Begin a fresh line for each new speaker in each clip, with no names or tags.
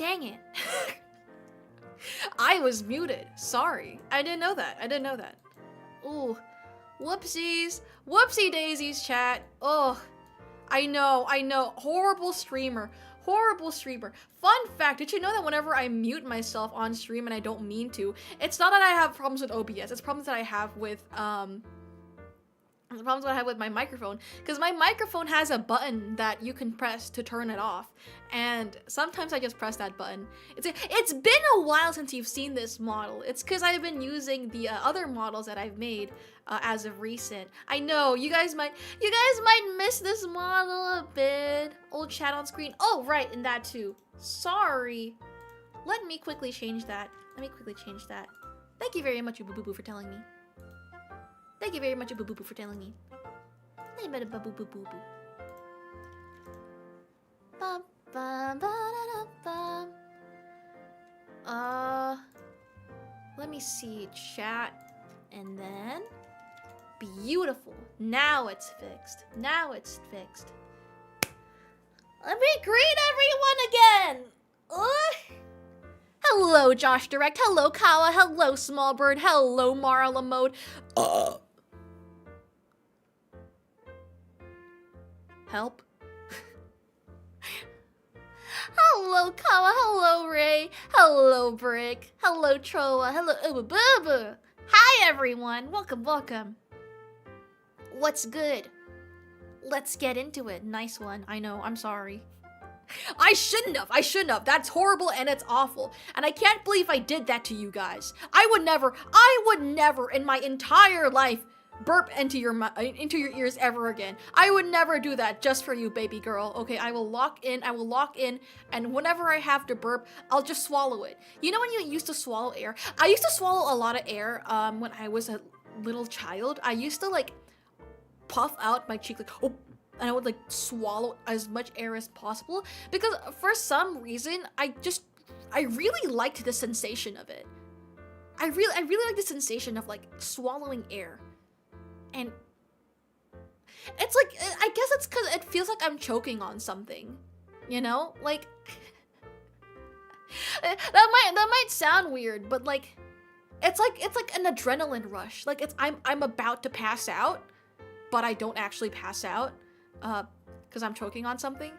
Dang it. I was muted. Sorry. I didn't know that. Ooh. Whoopsies. Whoopsie daisies, chat. Oh. I know. Horrible streamer. Fun fact, did you know that whenever I mute myself on stream and I don't mean to, it's not that I have problems with OBS, it's problems that I have with, the problems that I have with my microphone, because my microphone has a button that you can press to turn it off, and sometimes I just press that button. It's been a while since you've seen this model. It's because I've been using the other models that I've made as of recent. I know you guys might miss this model a bit. Old chat on screen. Oh right, and that too. Sorry. Let me quickly change that. Thank you very much, Boo Boo Boo, for telling me. Thank you very much, Boo Boo Boo, for telling me. Boo Boo Boo. Bum, bum, ba-da-da-bum. Let me see, chat, and then beautiful. Now it's fixed. Let me greet everyone again. Hello, Josh Direct. Hello, Kawa. Hello, Smallbird. Hello, Marla Mode. Help. Hello, Kawa. Hello, Ray. Hello, Brick. Hello, Troa. Hello, Uba Booba. Hi, everyone. Welcome. What's good? Let's get into it. Nice one. I know. I'm sorry. I shouldn't have. That's horrible and it's awful. And I can't believe I did that to you guys. I would never in my entire life burp into your ears ever again. I would never do that just for you, baby girl. Okay, I will lock in, and whenever I have to burp, I'll just swallow it. You know when you used to swallow air? I used to swallow a lot of air when I was a little child. I used to like puff out my cheek like, oh, and I would like swallow as much air as possible because for some reason I really liked the sensation of it. I really like the sensation of like swallowing air. And it's like, I guess it's because it feels like I'm choking on something, you know? Like, that might sound weird, but like, it's like an adrenaline rush. Like I'm about to pass out, but I don't actually pass out, because I'm choking on something.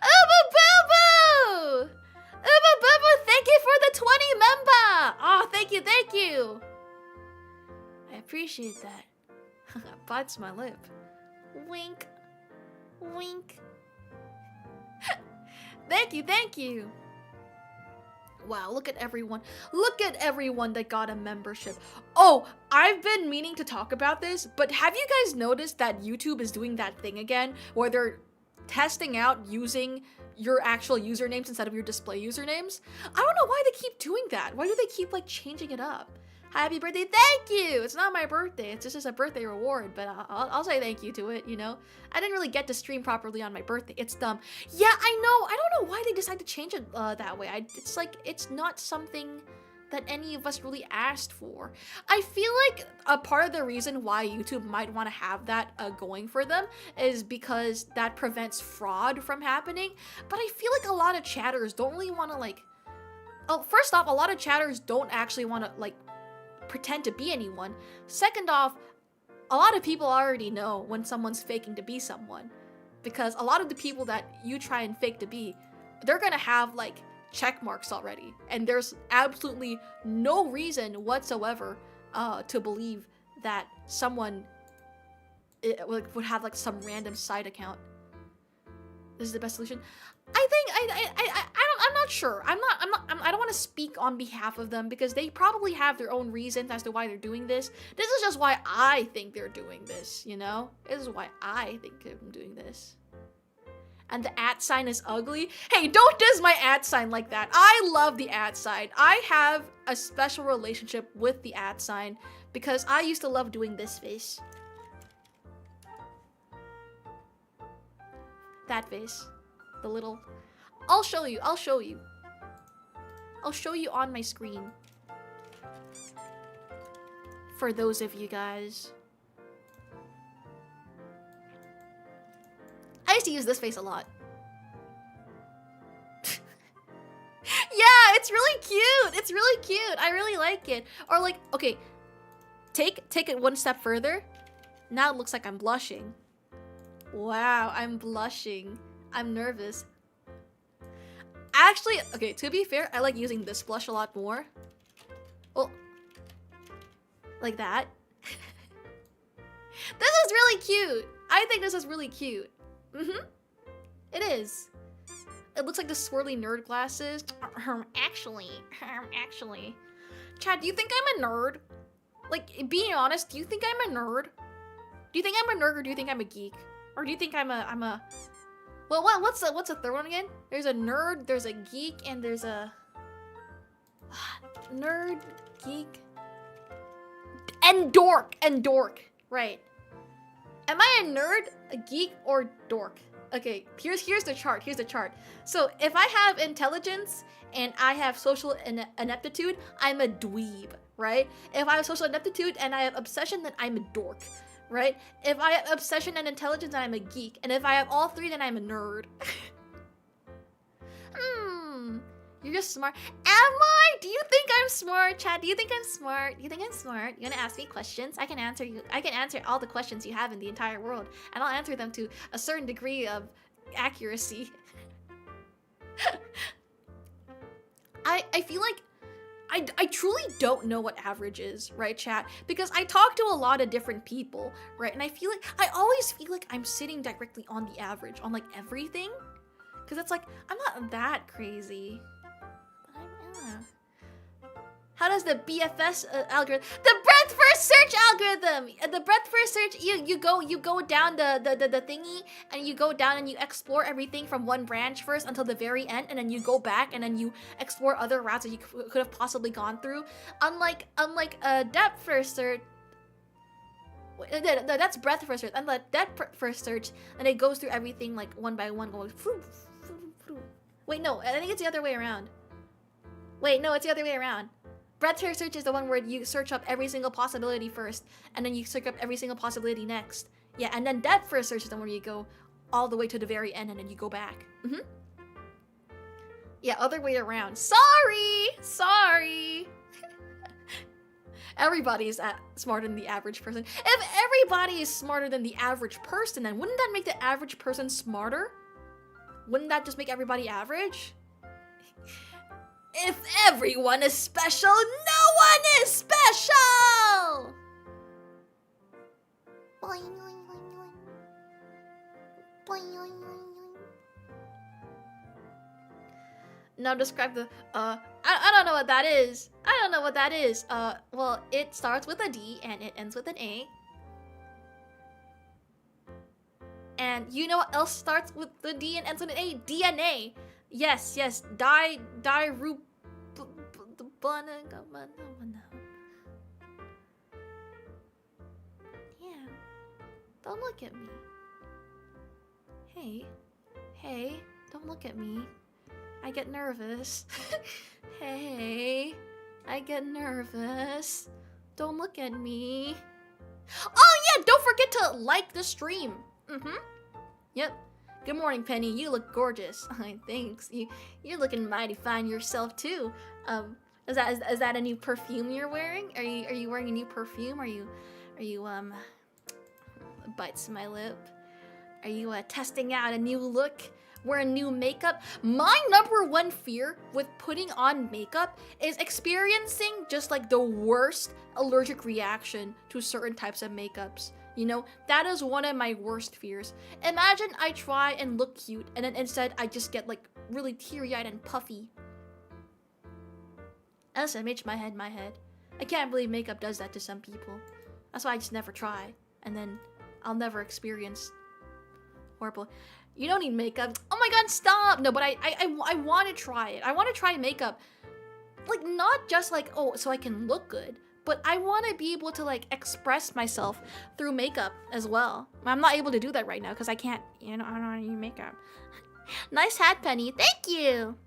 Uba-boo-boo! Uba-boo-boo, thank you for the 20 member! Oh, thank you. I appreciate that. Bites my lip. Wink. Thank you. Wow, look at everyone that got a membership. Oh, I've been meaning to talk about this, but have you guys noticed that YouTube is doing that thing again where they're testing out using your actual usernames instead of your display usernames? I don't know why they keep doing that. Why do they keep like changing it up? Happy birthday, thank you! It's not my birthday, it's just a birthday reward, but I'll say thank you to it, you know? I didn't really get to stream properly on my birthday, it's dumb. Yeah, I know, I don't know why they decide to change it that way. It's like, it's not something that any of us really asked for. I feel like a part of the reason why YouTube might want to have that going for them is because that prevents fraud from happening, but I feel like a lot of chatters don't really want to like... Oh, first off, a lot of chatters don't actually want to like pretend to be anyone. Second off, a lot of people already know when someone's faking to be someone, because a lot of the people that you try and fake to be, they're gonna have like check marks already, and there's absolutely no reason whatsoever to believe that someone would have like some random side account. This is the best solution. I'm not sure. I don't want to speak on behalf of them because they probably have their own reasons as to why they're doing this. This is just why I think they're doing this, you know? This is why I think I'm doing this. And the @ sign is ugly. Hey, don't diss my @ sign like that. I love the @ sign. I have a special relationship with the @ sign because I used to love doing this face. That face. The little... I'll show you on my screen. For those of you guys. used to use this face a lot. Yeah, it's really cute. It's really cute. I really like it. Or like, okay, take it one step further. Now it looks like I'm blushing. Wow, I'm blushing. I'm nervous. Actually, okay, to be fair, I like using this blush a lot more. Well, like that. This is really cute. I think this is really cute. It is. It looks like the swirly nerd glasses. Actually. Chad, do you think I'm a nerd? Like, being honest, do you think I'm a nerd? Do you think I'm a nerd or do you think I'm a geek? Or do you think I'm a... Well, what's the third one again? There's a nerd, there's a geek, and there's a... Nerd, geek... And dork! Right. Am I a nerd, a geek, or dork? Okay, here's the chart. So if I have intelligence and I have social ineptitude, I'm a dweeb, right? If I have social ineptitude and I have obsession, then I'm a dork, right? If I have obsession and intelligence, then I'm a geek. And if I have all three, then I'm a nerd. You're just smart. Am I? Do you think I'm smart, Chad? Do you think I'm smart? You gonna ask me questions? I can answer you. I can answer all the questions you have in the entire world, and I'll answer them to a certain degree of accuracy. I feel like I truly don't know what average is, right, chat? Because I talk to a lot of different people, right? And I always feel like I'm sitting directly on the average on like everything, because it's like I'm not that crazy. How does the BFS algorithm, the breadth first search algorithm, the breadth first search, you go down the thingy, and you go down and you explore everything from one branch first until the very end, and then you go back and then you explore other routes that you could have possibly gone through. Unlike depth first search. That's breadth first search, and the depth first search, and it goes through everything like one by one, going. Wait, no, I think it's the other way around. Wait, no, it's the other way around. Breadth first search is the one where you search up every single possibility first, and then you search up every single possibility next. Yeah, and then depth first search is the one where you go all the way to the very end, and then you go back. Yeah, other way around. Sorry. Everybody's smarter than the average person. If everybody is smarter than the average person, then wouldn't that make the average person smarter? Wouldn't that just make everybody average? If everyone is special, no one is special! Now describe the, I don't know what that is. Well, it starts with a D and it ends with an A. And you know what else starts with the D and ends with an A? DNA. Yes. Yeah. Don't look at me. Hey, don't look at me. I get nervous. Hey, I get nervous. Don't look at me. Oh yeah, don't forget to like the stream. Yep. Good morning, Penny. You look gorgeous. Thanks. You're looking mighty fine yourself too. Is that a new perfume you're wearing? Are you wearing a new perfume? Are you bites my lip? Are you testing out a new look? Wearing new makeup? My number one fear with putting on makeup is experiencing just like the worst allergic reaction to certain types of makeups. You know, that is one of my worst fears. Imagine I try and look cute, and then instead I just get like really teary-eyed and puffy. SMH, my head. I can't believe makeup does that to some people. That's why I just never try, and then I'll never experience horrible. You don't need makeup. Oh my god, stop! No, but I want to try it. I want to try makeup. Like, not just like, oh, so I can look good, but I want to be able to like express myself through makeup as well. I'm not able to do that right now because I can't, I don't know how to use makeup. Nice hat, Penny. Thank you.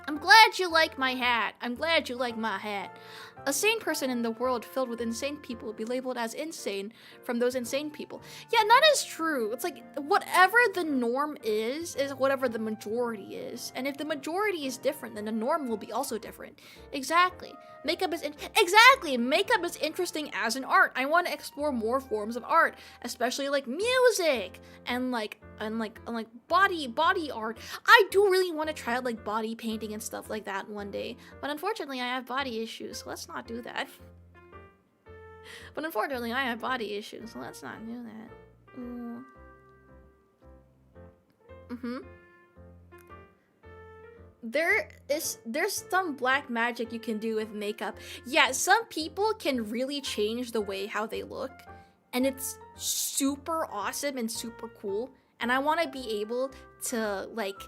I'm glad you like my hat. I'm glad you like my hat. A sane person in the world filled with insane people will be labeled as insane from those insane people. Yeah, that is true. It's like whatever the norm is whatever the majority is. And if the majority is different, then the norm will be also different. Exactly. Makeup is interesting as an art. I want to explore more forms of art, especially like music and like body art. I do really want to try out like body painting and stuff like that one day, but unfortunately I have body issues, so let's not do that. But unfortunately I have body issues, so let's not do that. There's some black magic you can do with makeup. Yeah, some people can really change the way how they look, and it's super awesome and super cool. And I want to be able to like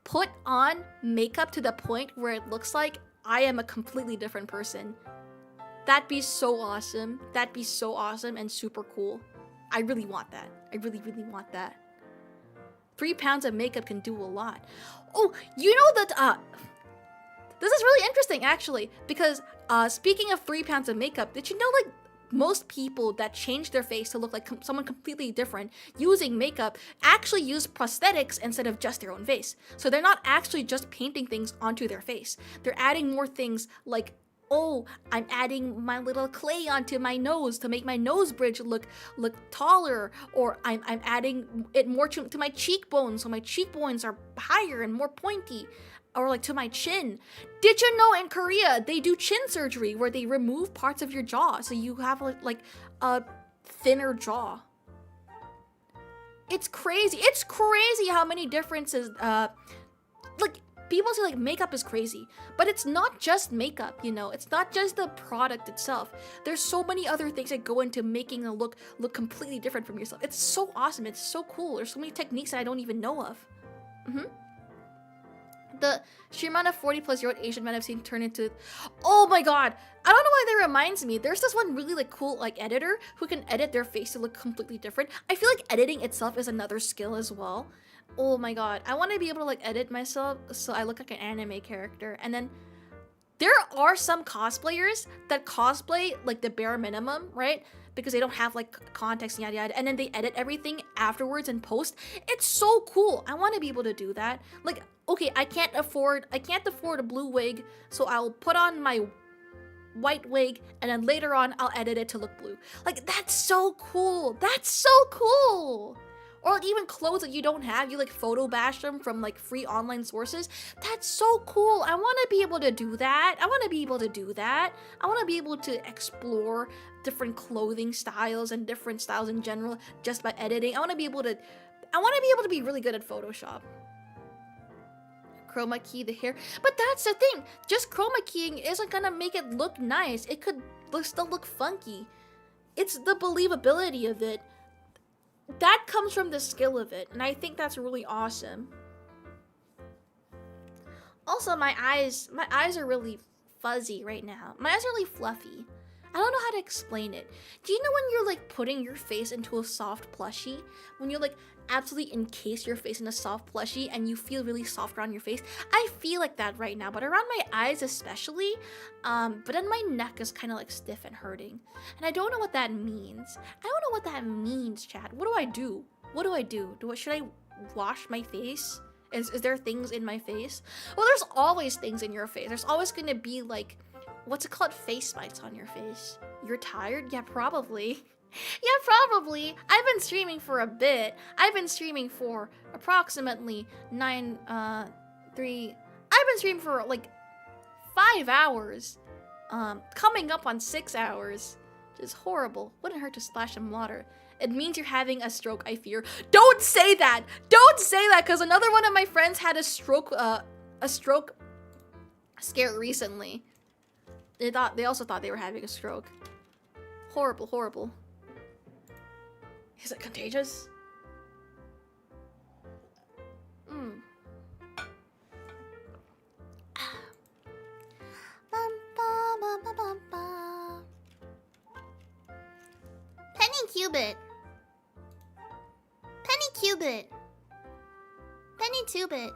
put on makeup to the point where it looks like I am a completely different person. That'd be so awesome. That'd be so awesome and super cool. I really want that. I really, really want that. 3 pounds of makeup can do a lot. Oh, you know that, this is really interesting actually, because speaking of 3 pounds of makeup, did you know like most people that change their face to look like someone completely different using makeup actually use prosthetics instead of just their own face. So they're not actually just painting things onto their face. They're adding more things like, oh, I'm adding my little clay onto my nose to make my nose bridge look taller, or I'm adding it more to my cheekbones, so my cheekbones are higher and more pointy, or like to my chin. Did you know in Korea they do chin surgery where they remove parts of your jaw so you have like a thinner jaw? It's crazy. It's crazy how many differences like people say like makeup is crazy, but it's not just makeup, you know. It's not just the product itself. There's so many other things that go into making a look completely different from yourself. It's so awesome. It's so cool. There's so many techniques that I don't even know of. The sheer amount of 40-plus-year-old Asian men I've seen turn into... Oh my god! I don't know why that reminds me. There's this one really like cool like editor who can edit their face to look completely different. I feel like editing itself is another skill as well. Oh my god. I want to be able to like edit myself so I look like an anime character. And then there are some cosplayers that cosplay like the bare minimum, right? Because they don't have like context and yada yada, and then they edit everything afterwards and post. It's so cool. I want to be able to do that. Like, okay, I can't afford a blue wig, so I'll put on my white wig and then later on I'll edit it to look blue. Like, that's so cool. That's so cool. Or like even clothes that you don't have, you like photo bash them from like free online sources. That's so cool. I want to be able to do that. I want to be able to do that. I want to be able to explore different clothing styles and different styles in general just by editing. I want to be able to be really good at Photoshop. Chroma key the hair. But that's the thing. Just chroma keying isn't gonna make it look nice. It could still look funky. It's the believability of it. That comes from the skill of it, and I think that's really awesome. Also, my eyes are really fuzzy right now. My eyes are really fluffy. I don't know how to explain it. Do you know when you're like putting your face into a soft plushie? When you like absolutely encase your face in a soft plushie and you feel really soft around your face? I feel like that right now, but around my eyes especially. But then my neck is kind of like stiff and hurting. And I don't know what that means. I don't know what that means, chat. What do I do? What do I do? Should I wash my face? Is there things in my face? Well, there's always things in your face. There's always gonna be like, what's it called? Face mites on your face. You're tired? Yeah, probably. Yeah, probably. I've been streaming for a bit. I've been streaming for approximately I've been streaming for like 5 hours. Coming up on 6 hours. Which is horrible. Wouldn't hurt to splash some water. It means you're having a stroke, I fear. Don't say that! Don't say that, because another one of my friends had a stroke scare recently. They also thought they were having a stroke. Horrible, horrible. Is it contagious? Peni Qubit. Peni Qubit. Peni Tubit.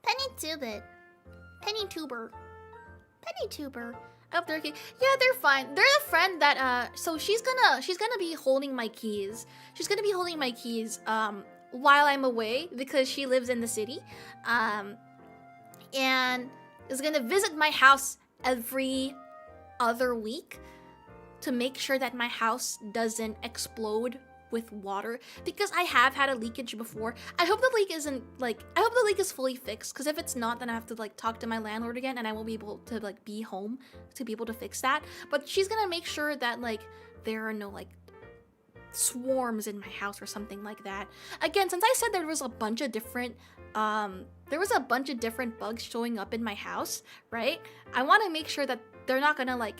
Peni Tubit. Penny Tuber. Penny Tuber. I hope they're okay. Yeah, they're fine. They're the friend that so she's gonna be holding my keys. She's gonna be holding my keys while I'm away because she lives in the city. And is gonna visit my house every other week to make sure that my house doesn't explode with water, because I have had a leakage before. I hope the leak isn't like, I hope the leak is fully fixed, because if it's not, then I have to like talk to my landlord again and I won't be able to like be home to be able to fix that. But she's gonna make sure that like there are no like swarms in my house or something like that. Again, since I said there was a bunch of different bugs showing up in my house, right? I want to make sure that they're not gonna like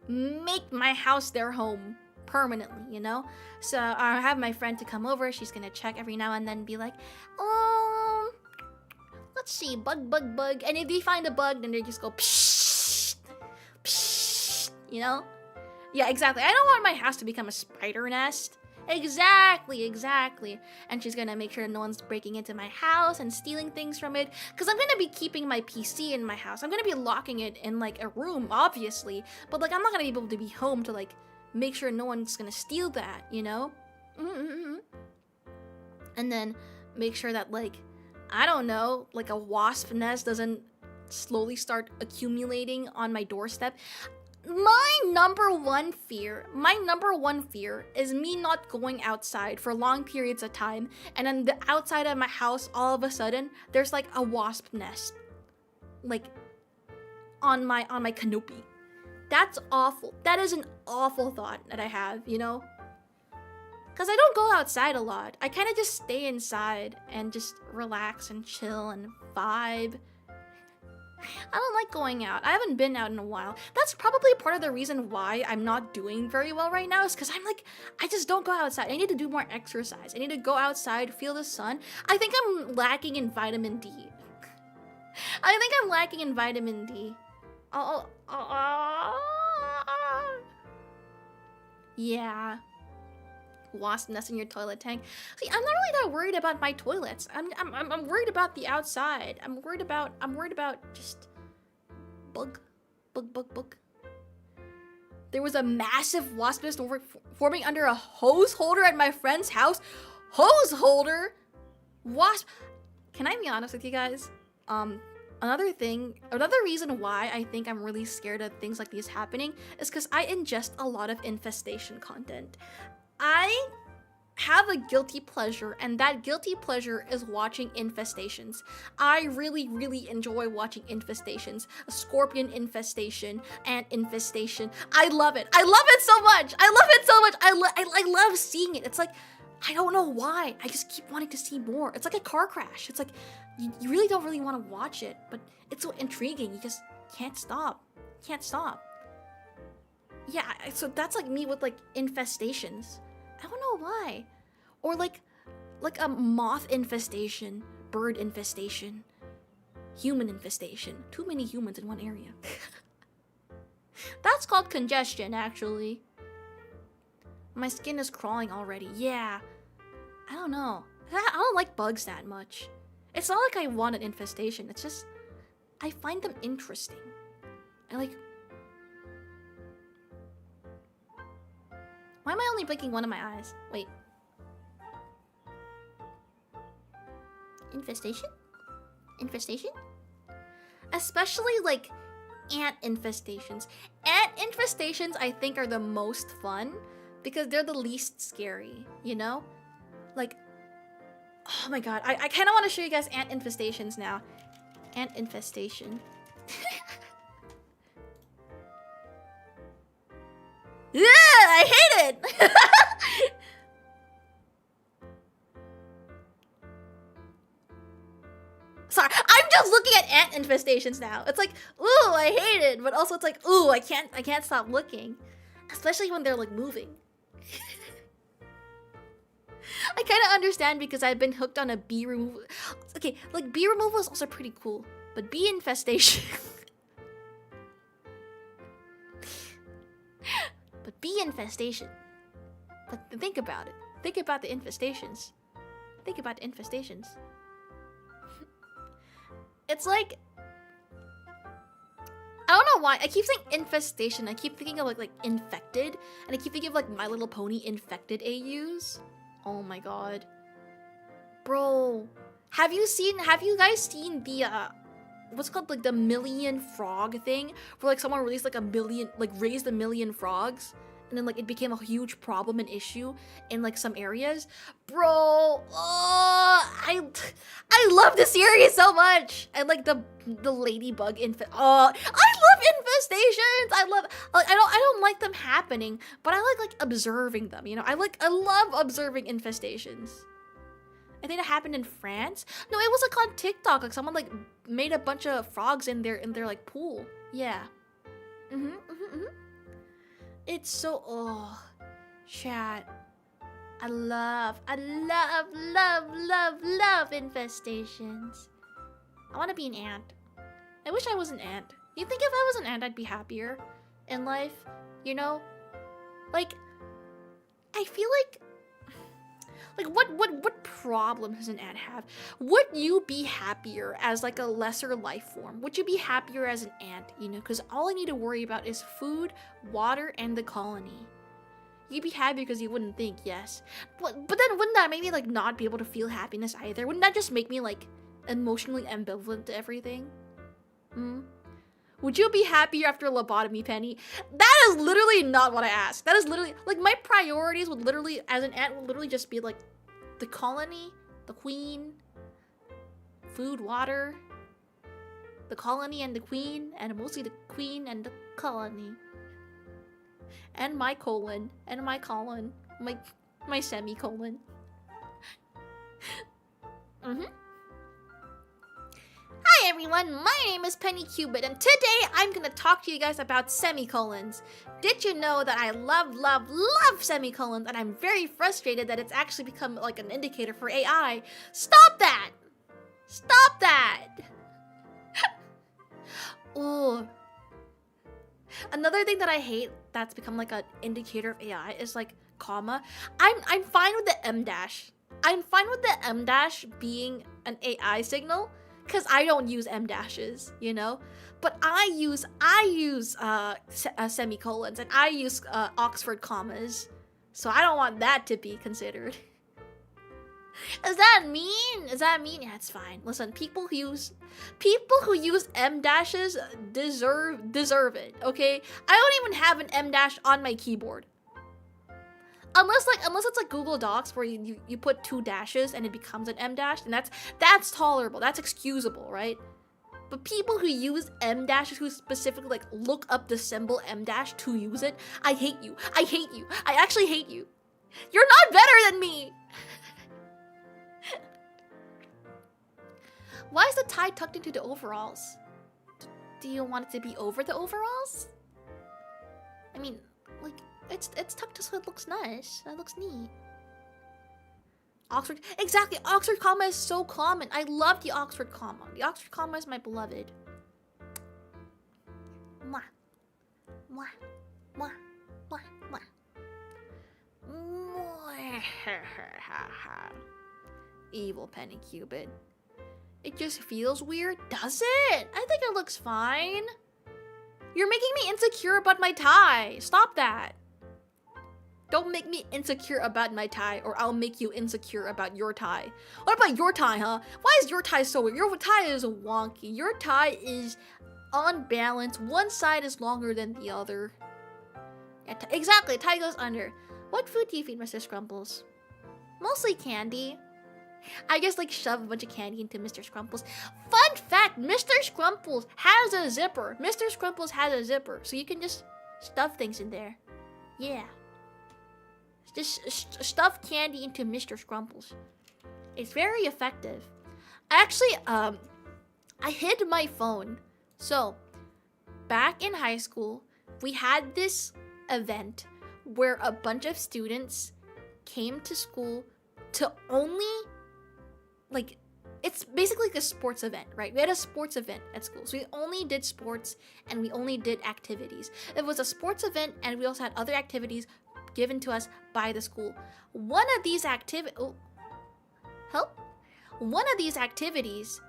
make my house their home permanently, you know? So I have my friend to come over. She's gonna check every now and then, be like, let's see, bug. And if they find a bug, then they just go psh, psh, you know? Yeah, exactly. I don't want my house to become a spider nest. Exactly. And she's gonna make sure no one's breaking into my house and stealing things from it, because I'm gonna be keeping my PC in my house. I'm gonna be locking it in like a room, obviously, but like I'm not gonna be able to be home to like make sure no one's gonna steal that, you know? And then make sure that like, I don't know, like a wasp nest doesn't slowly start accumulating on my doorstep. My number one fear is me not going outside for long periods of time, and then the outside of my house, all of a sudden, there's like a wasp nest, like on my canopy. That's awful. That is an awful thought that I have, you know? Because I don't go outside a lot. I kind of just stay inside and just relax and chill and vibe. I don't like going out. I haven't been out in a while. That's probably part of the reason why I'm not doing very well right now, is because I'm like, I just don't go outside. I need to do more exercise. I need to go outside, feel the sun. I think I'm lacking in vitamin D. Yeah. Wasp nest in your toilet tank. See, I'm not really that worried about my toilets. I'm worried about the outside. I'm worried about just bug. There was a massive wasp nest forming under a hose holder at my friend's house. Hose holder? Wasp. Can I be honest with you guys? Another reason why I think I'm really scared of things like these happening is because I ingest a lot of infestation content. I have a guilty pleasure, and that guilty pleasure is watching infestations. I really enjoy watching infestations. A scorpion infestation, ant infestation. I love it. I love it so much. I love seeing it. It's like, I don't know why. I just keep wanting to see more. It's like a car crash. It's like, you really don't really want to watch it, but it's so intriguing. You just can't stop. Yeah, so that's like me with like infestations. I don't know why. Or like a moth infestation, bird infestation, human infestation. Too many humans in one area. That's called congestion, actually. My skin is crawling already. Yeah. I don't know. I don't like bugs that much. It's not like I want an infestation. It's just, I find them interesting. Why am I only blinking one of my eyes? Wait. Infestation? Especially like ant infestations. Ant infestations, I think, are the most fun because they're the least scary, you know? Like, oh my god, I kind of want to show you guys ant infestations now. Ant infestation. Yeah, I hate it! Sorry, I'm just looking at ant infestations now. It's like, ooh, I hate it, but also it's like, ooh, I can't stop looking. Especially when they're like moving. I kind of understand because I've been hooked on a bee removal. Okay, like bee removal is also pretty cool, but bee infestation. But bee infestation. But think about it. Think about the infestations. It's like, I don't know why. I keep saying infestation. I keep thinking of like infected. And I keep thinking of like My Little Pony infected AUs. Oh my god. Bro. Have you guys seen the what's it called, like the million frog thing? Where like someone released like raised a million frogs, and then like it became a huge problem and issue in like some areas. Bro, oh, I love this series so much. And like the ladybug I love infestations. I don't like them happening, but I like observing them, you know? I love observing infestations. I think it happened in France. No, it was like on TikTok. Like someone like made a bunch of frogs in their like pool. Yeah. It's so chat. I love infestations. I want to be an ant. I wish I was an ant. You think if I was an ant, I'd be happier in life? You know, like I feel like what problem does an ant have? Would you be happier as like a lesser life form? Would you be happier as an ant, you know? Because all I need to worry about is food, water, and the colony. You'd be happy because you wouldn't think, yes. But then wouldn't that make me like not be able to feel happiness either? Wouldn't that just make me like emotionally ambivalent to everything? Would you be happier after a lobotomy, Penny? That is literally not what I asked. That is literally, like, my priorities would literally, as an ant, would literally just be, like, the colony, the queen, food, water, the colony and the queen, and mostly the queen and the colony. And my colon, and my colon, my semicolon. Hi everyone, my name is Peni Qubit, and today I'm gonna talk to you guys about semicolons. Did you know that I love semicolons, and I'm very frustrated that it's actually become like an indicator for AI? Stop that! Stop that! Ooh. Another thing that I hate that's become like an indicator of AI is like comma. I'm fine with the M dash. I'm fine with the M dash being an AI signal, because I don't use M dashes, you know? But I use semicolons, and I use Oxford commas. So I don't want that to be considered. Is that mean? Is that mean? Yeah, it's fine. Listen, people who use M dashes deserve it, okay? I don't even have an M dash on my keyboard. Unless it's like Google Docs where you put 2 dashes and it becomes an M dash, and that's tolerable, that's excusable, right? But people who use M dashes, who specifically like look up the symbol M dash to use it, I hate you. I hate you. I actually hate you. You're not better than me. Why is the tie tucked into the overalls? Do you want it to be over the overalls? I mean, like, it's tucked so it looks nice. That looks neat. Oxford, exactly. Oxford comma is so common. I love the Oxford comma. The Oxford comma is my beloved. Mwah. Mwah. Mwah. Mwah. Mwah. Mwah. Evil Peni Qubit. It just feels weird, does it? I think it looks fine. You're making me insecure about my tie. Stop that. Don't make me insecure about my tie, or I'll make you insecure about your tie. What about your tie, huh? Why is your tie so weird? Your tie is wonky. Your tie is unbalanced. One side is longer than the other. Yeah, exactly, tie goes under. What food do you feed Mr. Scrumples? Mostly candy. I just like shove a bunch of candy into Mr. Scrumples. Fun fact, Mr. Scrumples has a zipper. Mr. Scrumples has a zipper, so you can just stuff things in there. Yeah. Just stuff candy into Mr. Scrumples. It's very effective. Actually, I hid my phone. So, back in high school, we had this event where a bunch of students came to school to only, like, it's basically like a sports event, right? We had a sports event at school. So we only did sports and we only did activities. It was a sports event and we also had other activities given to us by the school. One of these activities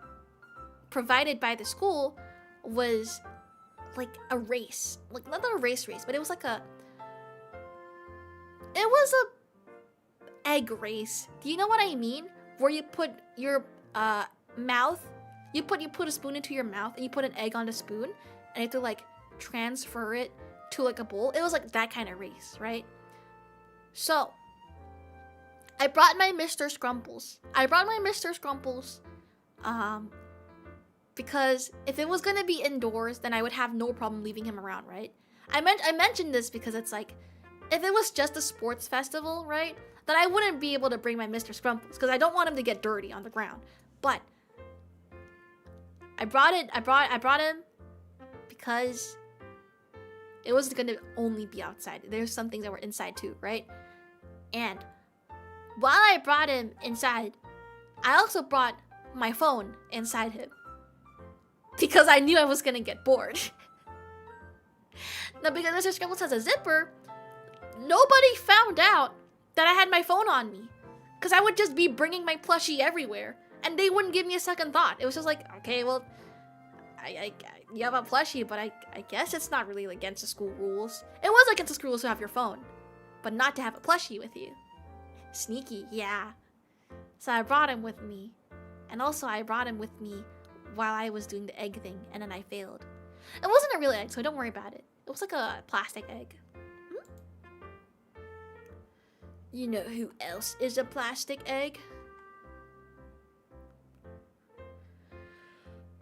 provided by the school was like a race. Like, not a race, but it was like a... It was a egg race. Do you know what I mean? Where you put your mouth... You put a spoon into your mouth and you put an egg on the spoon and you have to like transfer it to like a bowl. It was like that kind of race, right? So I brought my Mr. Scrumples. Because if it was gonna be indoors, then I would have no problem leaving him around, right? I mentioned this because it's like, if it was just a sports festival, right, then I wouldn't be able to bring my Mr. Scrumples because I don't want him to get dirty on the ground. But I brought him because it was gonna only be outside. There's some things that were inside too, right? And while I brought him inside, I also brought my phone inside him because I knew I was gonna get bored. Now, because Mr. Scrumbles has a zipper, nobody found out that I had my phone on me because I would just be bringing my plushie everywhere. And they wouldn't give me a second thought. It was just like, okay, well, you have a plushie, but I guess it's not really against the school rules. It was against the school rules to have your phone, but not to have a plushie with you. Sneaky, yeah. So I brought him with me. And also I brought him with me while I was doing the egg thing, and then I failed. It wasn't a real egg, so don't worry about it. It was like a plastic egg. You know who else is a plastic egg?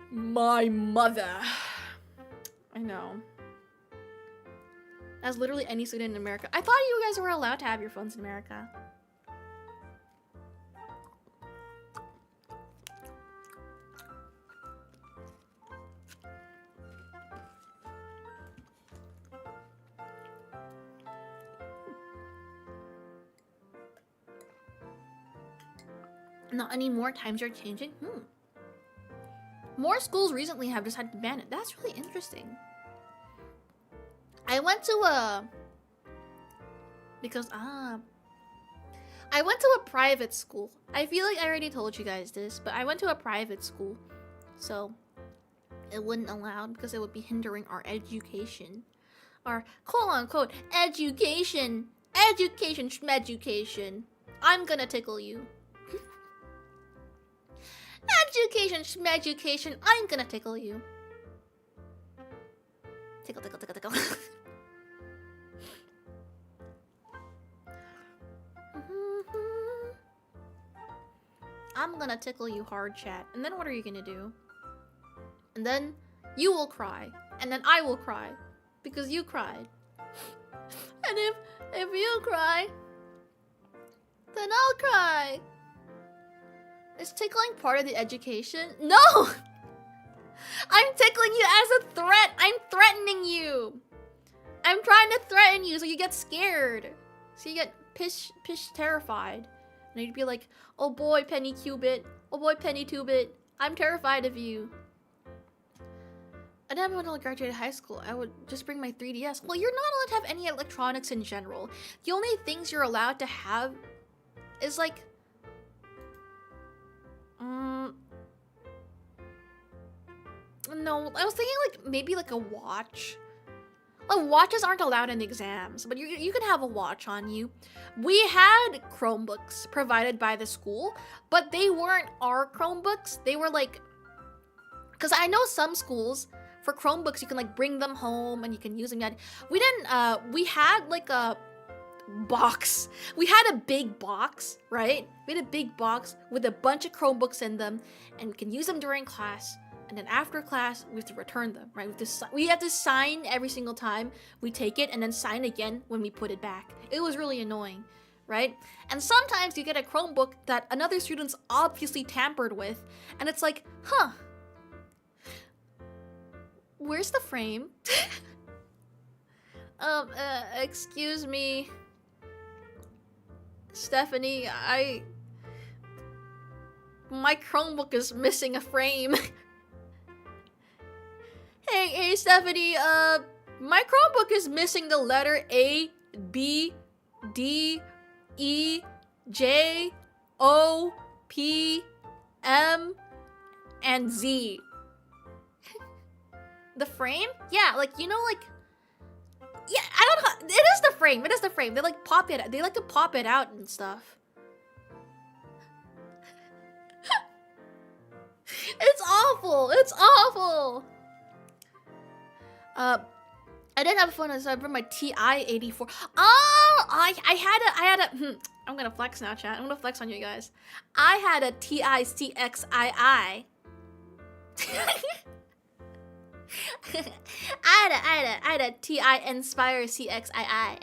My mother. I know. As literally any student in America. I thought you guys were allowed to have your phones in America. Not anymore. Times are changing. More schools recently have decided to ban it. That's really interesting. I went to a private school. I feel like I already told you guys this, but I went to a private school, so it wouldn't allow because it would be hindering our education, our quote-unquote education. I'm gonna tickle you. Education, I'm gonna tickle you. Tickle. I'm gonna tickle you hard, chat. And then what are you gonna do? And then you will cry. And then I will cry. Because you cried. And if you cry, then I'll cry. Is tickling part of the education? No! I'm tickling you as a threat. I'm threatening you. I'm trying to threaten you so you get scared. So you get pish terrified. And you'd be like, oh boy, Peni Qubit. Oh boy, Peni Qubit. I'm terrified of you. And then when I graduated high school, I would just bring my 3DS. Well, you're not allowed to have any electronics in general. The only things you're allowed to have is like... No, I was thinking like maybe like a watch. Like watches aren't allowed in exams, but you can have a watch on you. We had Chromebooks provided by the school, but they weren't our Chromebooks. They were like, because I know some schools for Chromebooks you can like bring them home and you can use them. We didn't. We had like a box. We had a big box, right? We had a big box with a bunch of Chromebooks in them, and we can use them during class. And then after class, we have to return them, right? We have to sign every single time we take it and then sign again when we put it back. It was really annoying, right? And sometimes you get a Chromebook that another student's obviously tampered with, and it's like, huh, where's the frame? Excuse me, Stephanie, my Chromebook is missing a frame. Hey, Stephanie, my Chromebook is missing the letter A, B, D, E, J, O, P, M, and Z. The frame? Yeah, like, you know, like... Yeah, I don't know. It is the frame. It is the frame. They like pop it. They like to pop it out and stuff. It's awful. It's awful. I didn't have fun. So I brought my TI-84. Oh, I had a. I'm gonna flex now, chat. I'm gonna flex on you guys. I had a TI-CXII. I had a TI Inspire CXII.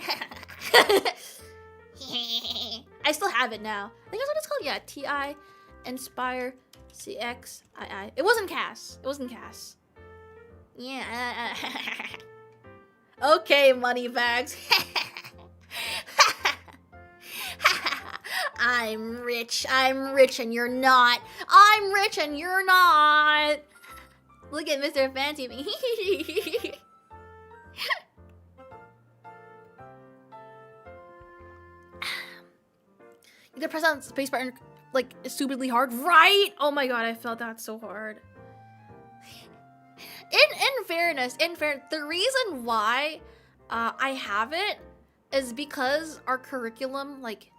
I still have it now. I think that's what it's called. Yeah, TI Inspire CXII. It wasn't Cass. It wasn't Cass. Yeah. Okay, money bags. I'm rich and you're not. I'm rich and you're not. Look at Mr. Fancy Me. You can press on space button like stupidly hard, right? Oh my god, I felt that so hard. In fairness, the reason why I have it is because our curriculum, like,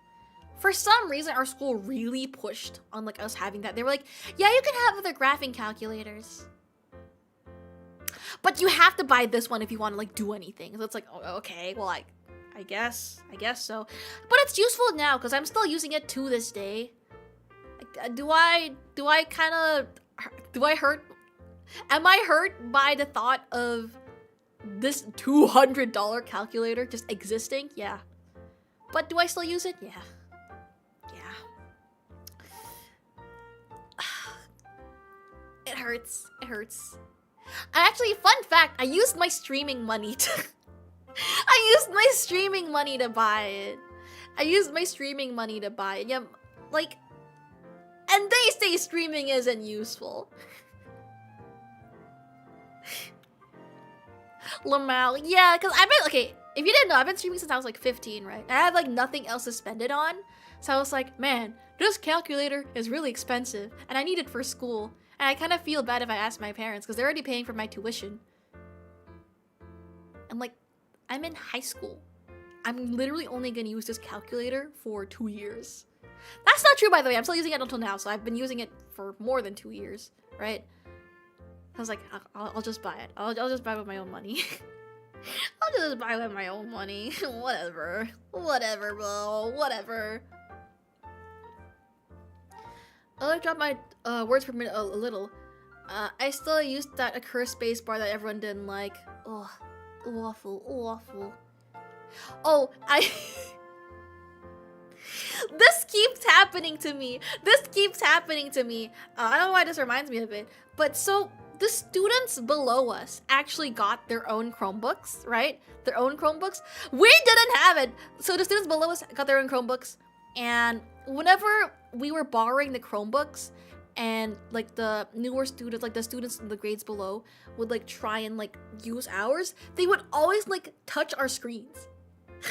for some reason, our school really pushed on like us having that. They were like, yeah, you can have other graphing calculators, but you have to buy this one if you want to like do anything. So it's like, oh, okay, well, I guess so. But it's useful now because I'm still using it to this day. Like, am I hurt by the thought of this $200 calculator just existing? Yeah. But do I still use it? Yeah. It hurts. It hurts. Actually, fun fact, I used my streaming money to buy it. Yeah, like, and they say streaming isn't useful. Lamau, yeah, because I've been, okay, if you didn't know, I've been streaming since I was like 15, right? I had like nothing else to spend it on. So I was like, man, this calculator is really expensive and I need it for school. And I kind of feel bad if I ask my parents because they're already paying for my tuition. I'm like, I'm in high school. I'm literally only going to use this calculator for 2 years. That's not true, by the way. I'm still using it until now, so I've been using it for more than 2 years, right? I was like, I'll just buy it. I'll just buy it with my own money. I'll just buy it with my own money. Whatever, bro. Whatever. I dropped my words per minute a little. I still used that accursed space bar that everyone didn't like. Ugh. Awful. Oh, this keeps happening to me. I don't know why this reminds me of it. But so, the students below us actually got their own Chromebooks, right? Their own Chromebooks. We didn't have it. So the students below us got their own Chromebooks. And whenever we were borrowing the Chromebooks, and like the newer students, like the students in the grades below would like try and like use ours, they would always like touch our screens. They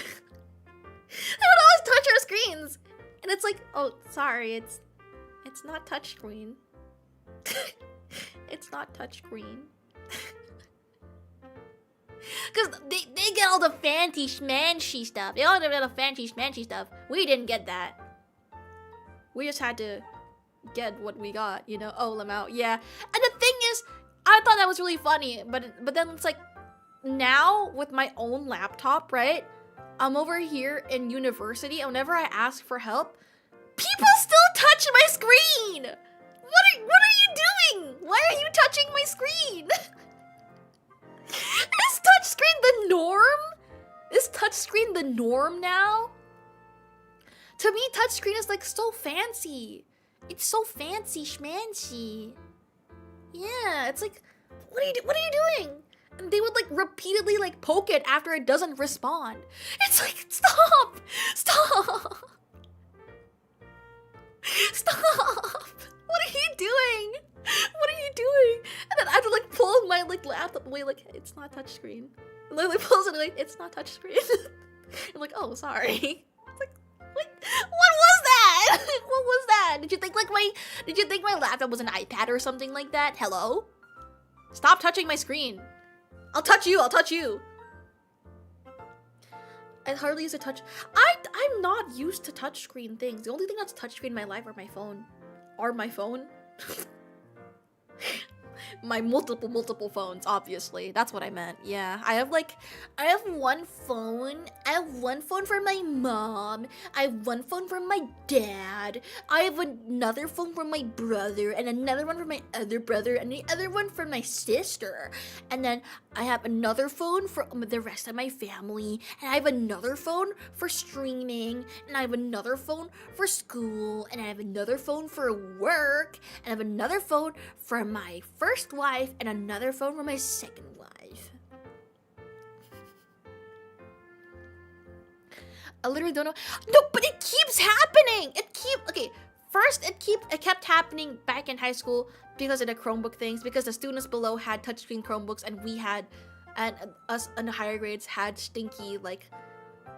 would always touch our screens. And it's like, oh, sorry, it's not touchscreen. It's not touchscreen. Because they get all the fancy schmancy stuff. They all get all the fancy schmancy stuff. We didn't get that. We just had to get what we got, you know? Oh, Lamau, yeah. And the thing is, I thought that was really funny, but then it's like, now with my own laptop, right? I'm over here in university, and whenever I ask for help, people still touch my screen! What are you doing? Why are you touching my screen? Is touchscreen the norm? Is touchscreen the norm now? To me, touchscreen is like so fancy. It's so fancy schmancy. Yeah, it's like, what are you doing? And they would like repeatedly like poke it after it doesn't respond. It's like, stop! What are you doing? And then I have to like pull my like laptop away, like, it's not touchscreen. And then like pulls it away, it's not touchscreen. I'm like, oh, sorry. It's like, what was that? What was that? Did you think my laptop was an iPad or something like that? Hello? Stop touching my screen. I'll touch you. I'll touch you. I hardly use a touch. I'm not used to touchscreen things. The only thing that's touchscreen in my life are my phone. My phone. My multiple phones, obviously. That's what I meant. Yeah, I have one phone. I have one phone for my mom. I have one phone for my dad. I have another phone for my brother, and another one for my other brother, and the other one for my sister. And then I have another phone for the rest of my family, and I have another phone for streaming, and I have another phone for school, and I have another phone for work, and I have another phone for my first wife, and another phone for my second wife. I literally don't know. No, but it keeps happening. Okay. First, it kept happening back in high school because of the Chromebook things, because the students below had touchscreen Chromebooks, and we had, and us in the higher grades had stinky, like,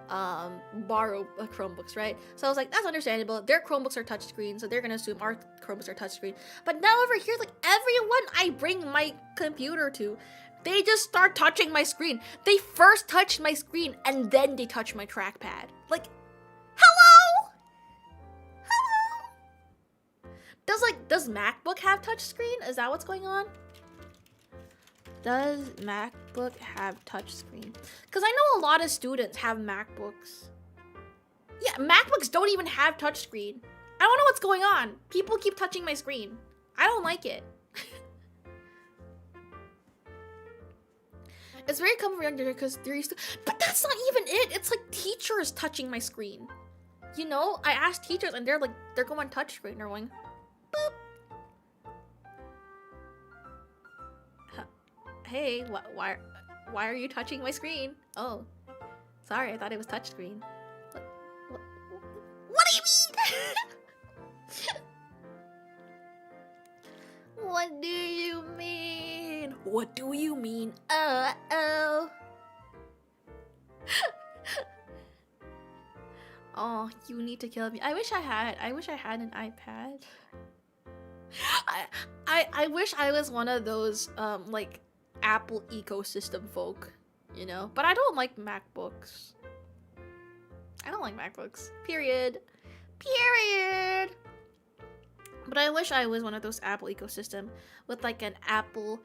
borrow Chromebooks, right? So I was like, that's understandable. Their Chromebooks are touchscreen, so they're gonna assume our Chromebooks are touchscreen. But now over here, like, everyone I bring my computer to, they just start touching my screen. They first touch my screen, and then they touch my trackpad. Like, hello? Does MacBook have touchscreen? Is that what's going on? Does MacBook have touchscreen? Because I know a lot of students have MacBooks. Yeah, MacBooks don't even have touchscreen. I don't know what's going on. People keep touching my screen. I don't like it. It's very common for young generation because they're used to, but that's not even it. It's like teachers touching my screen. You know, I asked teachers and they're going touchscreen. They're going, boop. Hey, why are you touching my screen? Oh, sorry, I thought it was touchscreen. What do you mean? What do you mean? What do you mean? Oh. Oh, you need to kill me. I wish I had an iPad. I wish I was one of those like Apple ecosystem folk, you know? But I don't like MacBooks. I don't like MacBooks. Period. But I wish I was one of those Apple ecosystem with like an Apple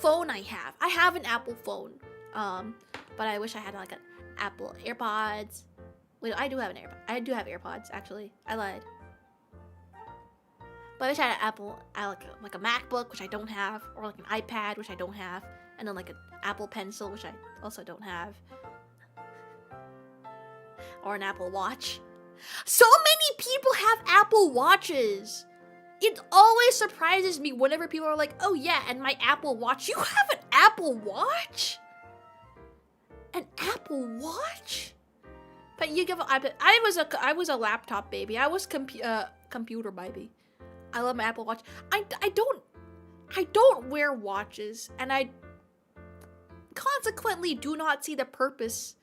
phone. I have an Apple phone. But I wish I had like an Apple AirPods. Wait, I do have AirPods actually. I lied. But I wish I had an Apple, like a MacBook, which I don't have, or like an iPad, which I don't have, and then like an Apple Pencil, which I also don't have, or an Apple Watch. So many people have Apple Watches. It always surprises me whenever people are like, "Oh yeah, and my Apple Watch." You have an Apple Watch? An Apple Watch? But you give an iPad. I was a laptop baby. I was computer baby. I love my Apple Watch. I don't wear watches, and I consequently do not see the purpose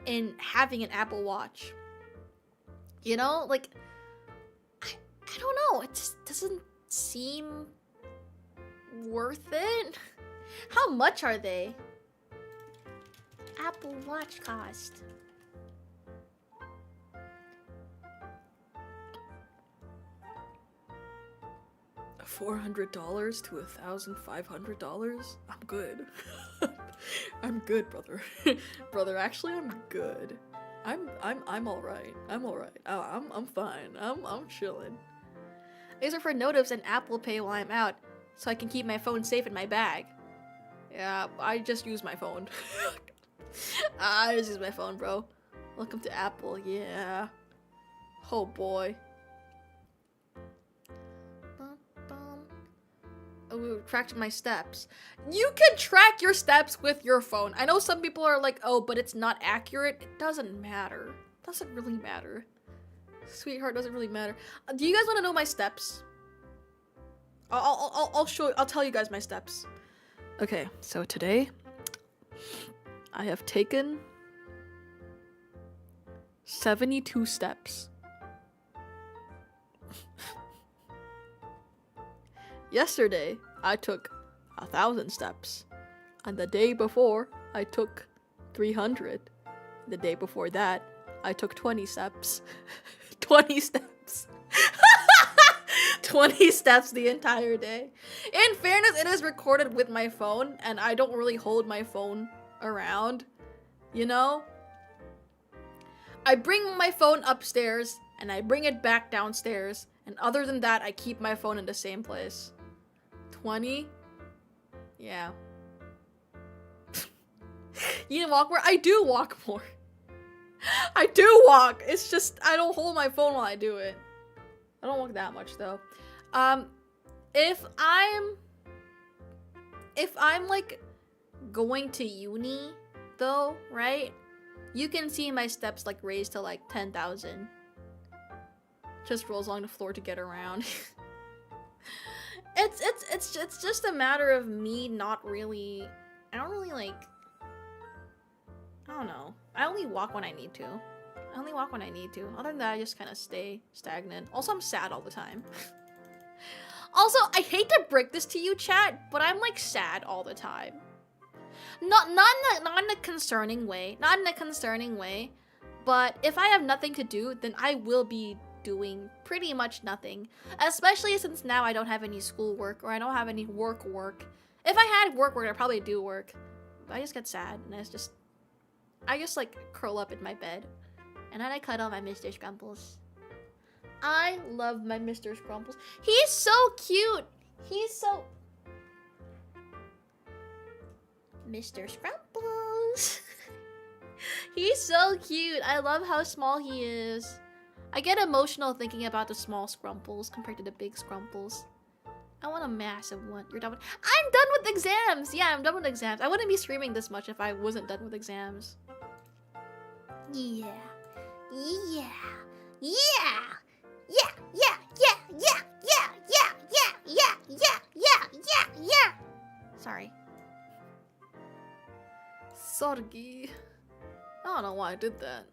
in having an Apple Watch. You know, like I don't know. It just doesn't seem worth it. How much are they? Apple Watch cost. $400 to $1,500? I'm good. I'm good, brother. Brother, actually, I'm good. I'm all right. I'm fine. I'm chilling. These are for notice and Apple Pay while I'm out, so I can keep my phone safe in my bag. Yeah, I just use my phone. I just use my phone, bro. Welcome to Apple, yeah. Oh boy. Oh, tracked my steps. You can track your steps with your phone. I know some people are like, oh, but it's not accurate. It doesn't matter. Doesn't really matter. Sweetheart, doesn't really matter. Do you guys want to know my steps? I'll tell you guys my steps. Okay, so today I have taken 72 steps. Yesterday, I took 1,000 steps. And the day before, I took 300. The day before that, I took 20 steps. 20 steps. 20 steps the entire day. In fairness, it is recorded with my phone, and I don't really hold my phone around, you know? I bring my phone upstairs, and I bring it back downstairs, and other than that, I keep my phone in the same place. 20? Yeah. You didn't walk more? I do walk more. I do walk. It's just I don't hold my phone while I do it. I don't walk that much though. If I'm like going to uni though, right? You can see my steps like raised to like 10,000. Just rolls along the floor to get around. It's just a matter of me not really. I don't really like. I don't know. I only walk when I need to. I only walk when I need to. Other than that, I just kind of stay stagnant. Also, I'm sad all the time. Also, I hate to break this to you, chat, but I'm like sad all the time. Not in a concerning way. Not in a concerning way. But if I have nothing to do, then I will be doing pretty much nothing. Especially since now I don't have any schoolwork or I don't have any work. If I had work, I'd probably do work. But I just get sad and I just like curl up in my bed. And then I cuddle my Mr. Scrumples. I love my Mr. Scrumples. He's so cute. He's so... Mr. Scrumples. He's so cute. I love how small he is. I get emotional thinking about the small Scrumples compared to the big Scrumples. I want a massive one. You're done with... I'm done with exams! Yeah, I'm done with exams. I wouldn't be streaming this much if I wasn't done with exams. Yeah. Yeah. Yeah. Yeah. Yeah. Yeah. Yeah. Yeah. Yeah. Yeah. Yeah. Yeah. Yeah. Yeah. Yeah. Sorry. Sorgi. I don't know why I did that.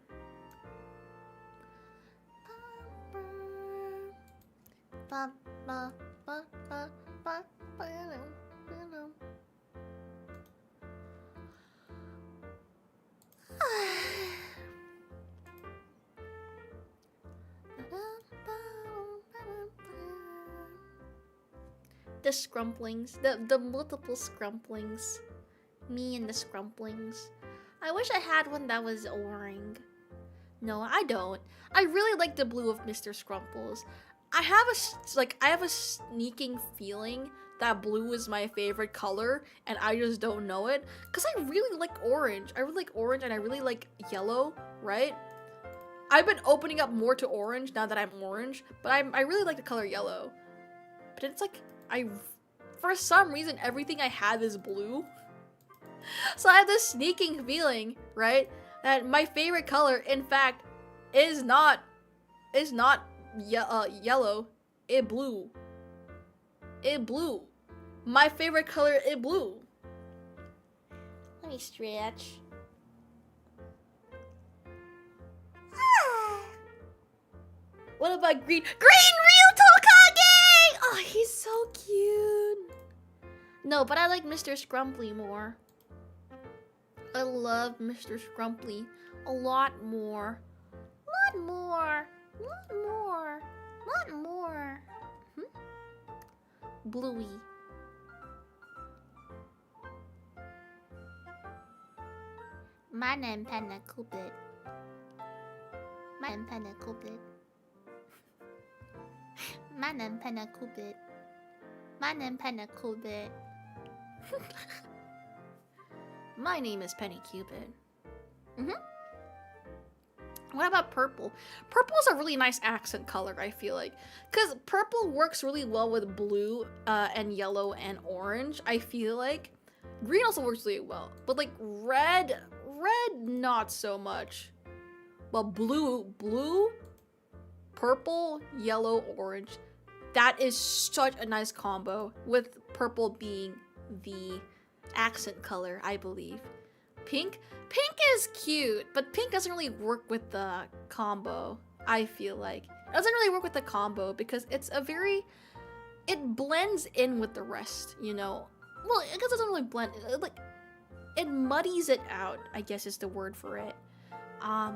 The scrumplings, the multiple scrumplings. Me and the scrumplings. I wish I had one that was orange. No, I don't. I really like the blue of Mr. Scrumples. I have a sneaking feeling that blue is my favorite color, and I just don't know it. Cause I really like orange. I really like orange, and I really like yellow, right? I've been opening up more to orange now that I'm orange, but I really like the color yellow. But it's like, for some reason, everything I have is blue. So I have this sneaking feeling, right, that my favorite color, in fact, is not yellow. It blue. It blue. My favorite color, it blue. Let me stretch. What about green? Green Real Tokage! Oh, he's so cute. No, but I like Mr. Scrumply more. I love Mr. Scrumply a lot more. Lot more. Lot more. Lot more. Bluey. My name Peni Qubit. My name Peni Qubit. My name Peni Qubit. My name Peni Qubit. My name is Peni Qubit. What about purple? Purple is a really nice accent color, I feel like. Because purple works really well with blue and yellow and orange, I feel like. Green also works really well. But like red, not so much. But blue, purple, yellow, orange. That is such a nice combo, with purple being the accent color, I believe. Pink is cute, but pink doesn't really work with the combo, I feel like. It doesn't really work with the combo because it's it blends in with the rest, you know? well, I guess it doesn't really blend. Like, it muddies it out, I guess is the word for it. I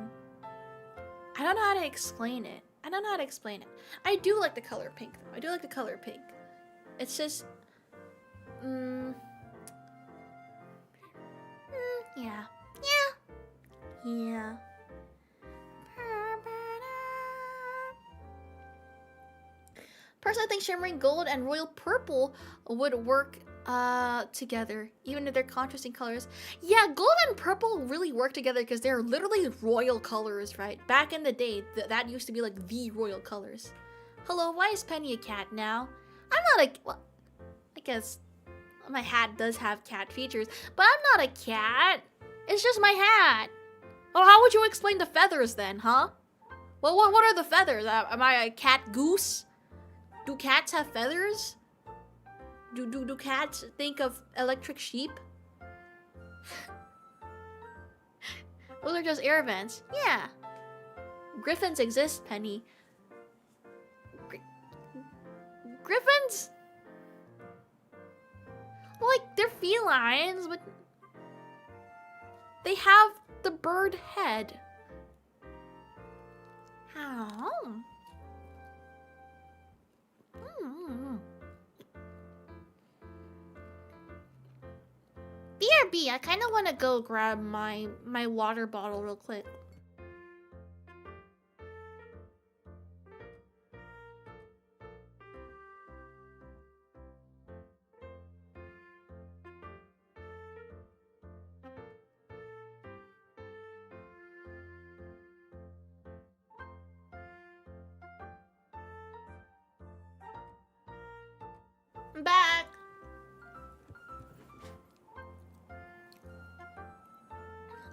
don't know how to explain it. I do like the color pink, though. I do like the color pink. It's just... yeah. Yeah. Personally, I think shimmering gold and royal purple would work together, even if they're contrasting colors. Yeah, gold and purple really work together because they're literally royal colors, right? Back in the day, that used to be like the royal colors. Hello, why is Penny a cat now? I'm not a... well, I guess my hat does have cat features, but I'm not a cat. It's just my hat. Well, how would you explain the feathers then, huh? Well, what are the feathers? Am I a cat goose? Do cats have feathers? Do cats think of electric sheep? Those are just air vents. Yeah. Griffins exist, Penny. Griffins? Well, like, they're felines, but they have the bird head. How? BRB, I kind of want to go grab my water bottle real quick. I'm back.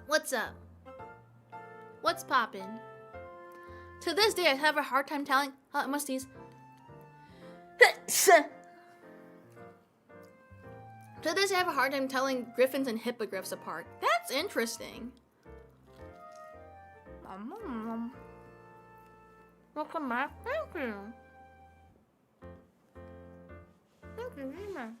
What's up? What's poppin'? To this day, I have a hard time telling. I must sneeze. To this day, I have a hard time telling griffins and hippogriffs apart. That's interesting. Welcome back. Thank you. Thank you very much.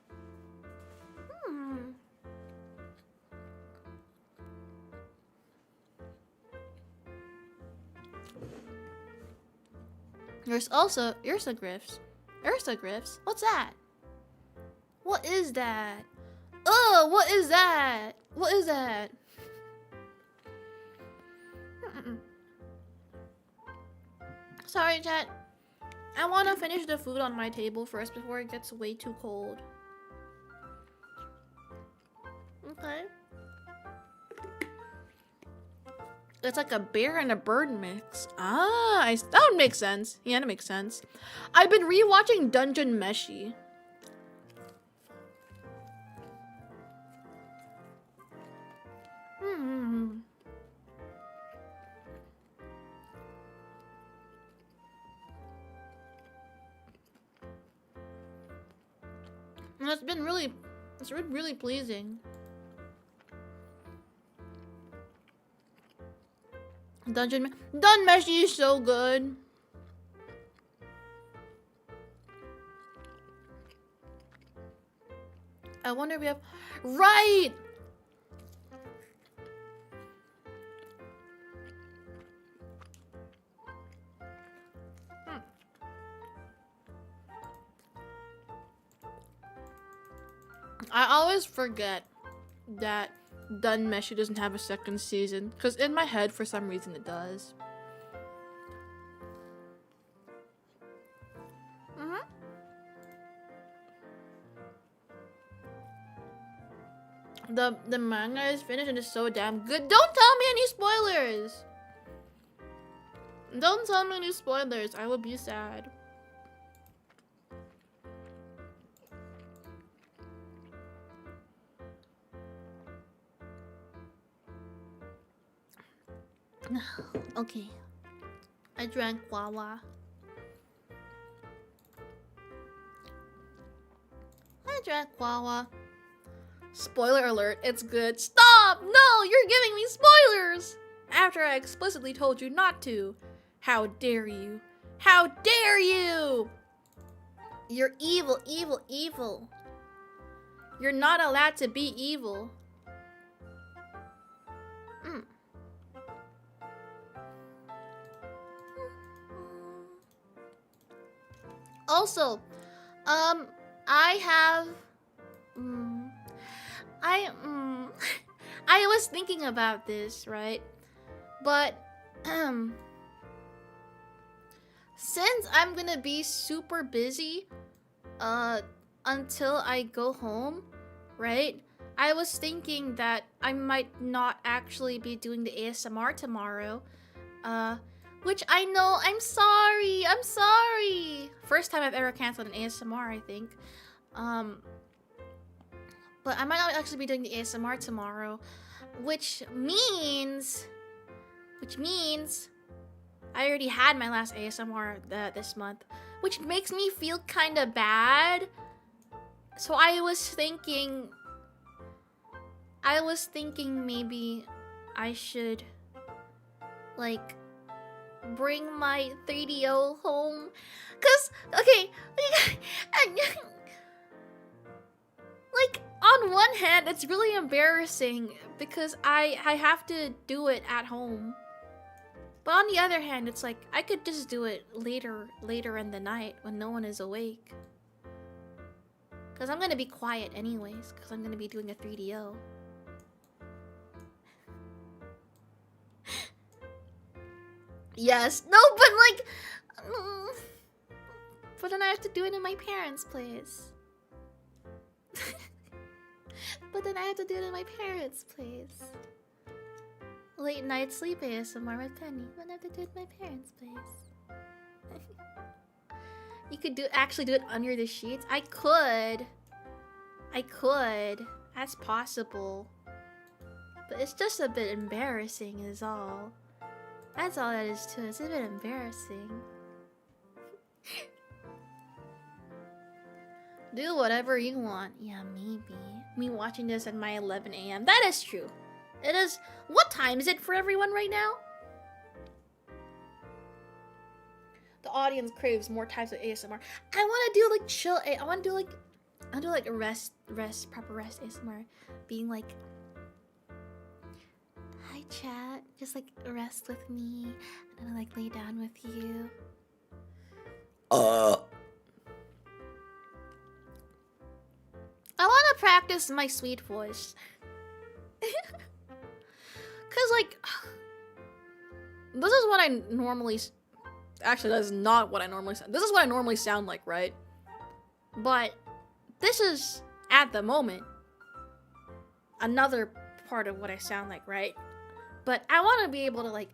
There's also Ursagriffs. Ursagriffs? What's that? What is that? Oh, what is that? What is that? Sorry, chat. I want to finish the food on my table first before it gets way too cold. Okay. It's like a bear and a bird mix. Ah, that would make sense. Yeah, that makes sense. I've been rewatching Dungeon Meshi. And it's been really pleasing. Dungeon Meshi is so good. I wonder if we have... Right! I always forget that Dun Meshi doesn't have a second season, because in my head, for some reason, it does. The manga is finished and it's so damn good. Don't tell me any spoilers! Don't tell me any spoilers. I will be sad. Okay. I drank Wawa. Spoiler alert, it's good. Stop! No, you're giving me spoilers! After I explicitly told you not to. How dare you? How dare you! You're evil, evil, evil. You're not allowed to be evil. Also, I have, I was thinking about this, right? But, since I'm gonna be super busy, until I go home, right? I was thinking that I might not actually be doing the ASMR tomorrow, which I know, I'm sorry. First time I've ever canceled an ASMR, I think. But I might not actually be doing the ASMR tomorrow, which means I already had my last ASMR this month, which makes me feel kind of bad. So I was thinking maybe I should, like, bring my 3DO home. Cause, okay, like, on one hand, it's really embarrassing because I have to do it at home. But on the other hand, it's like, I could just do it later in the night when no one is awake. Cause I'm gonna be quiet anyways, cause I'm gonna be doing a 3DO. Yes, no, but like, but then I have to do it in my parents' place. Late night sleep ASMR with Penny. But I have to do it in my parents' place. You could actually do it under the sheets. I could. That's possible. But it's just a bit embarrassing is all. That's all that is to it. It's a bit embarrassing. Do whatever you want. Yeah, maybe. Me watching this at my 11 a.m. That is true. It is. What time is it for everyone right now? The audience craves more types of ASMR. I want to do like chill. I want to do like a proper rest ASMR. Being like, hi chat, just like rest with me, and then I like lay down with you. I want to practice my sweet voice. Cause like, this is what I normally. Actually, that is not what I normally sound. This is what I normally sound like, right? But this is at the moment another part of what I sound like, right? But I want to be able to like,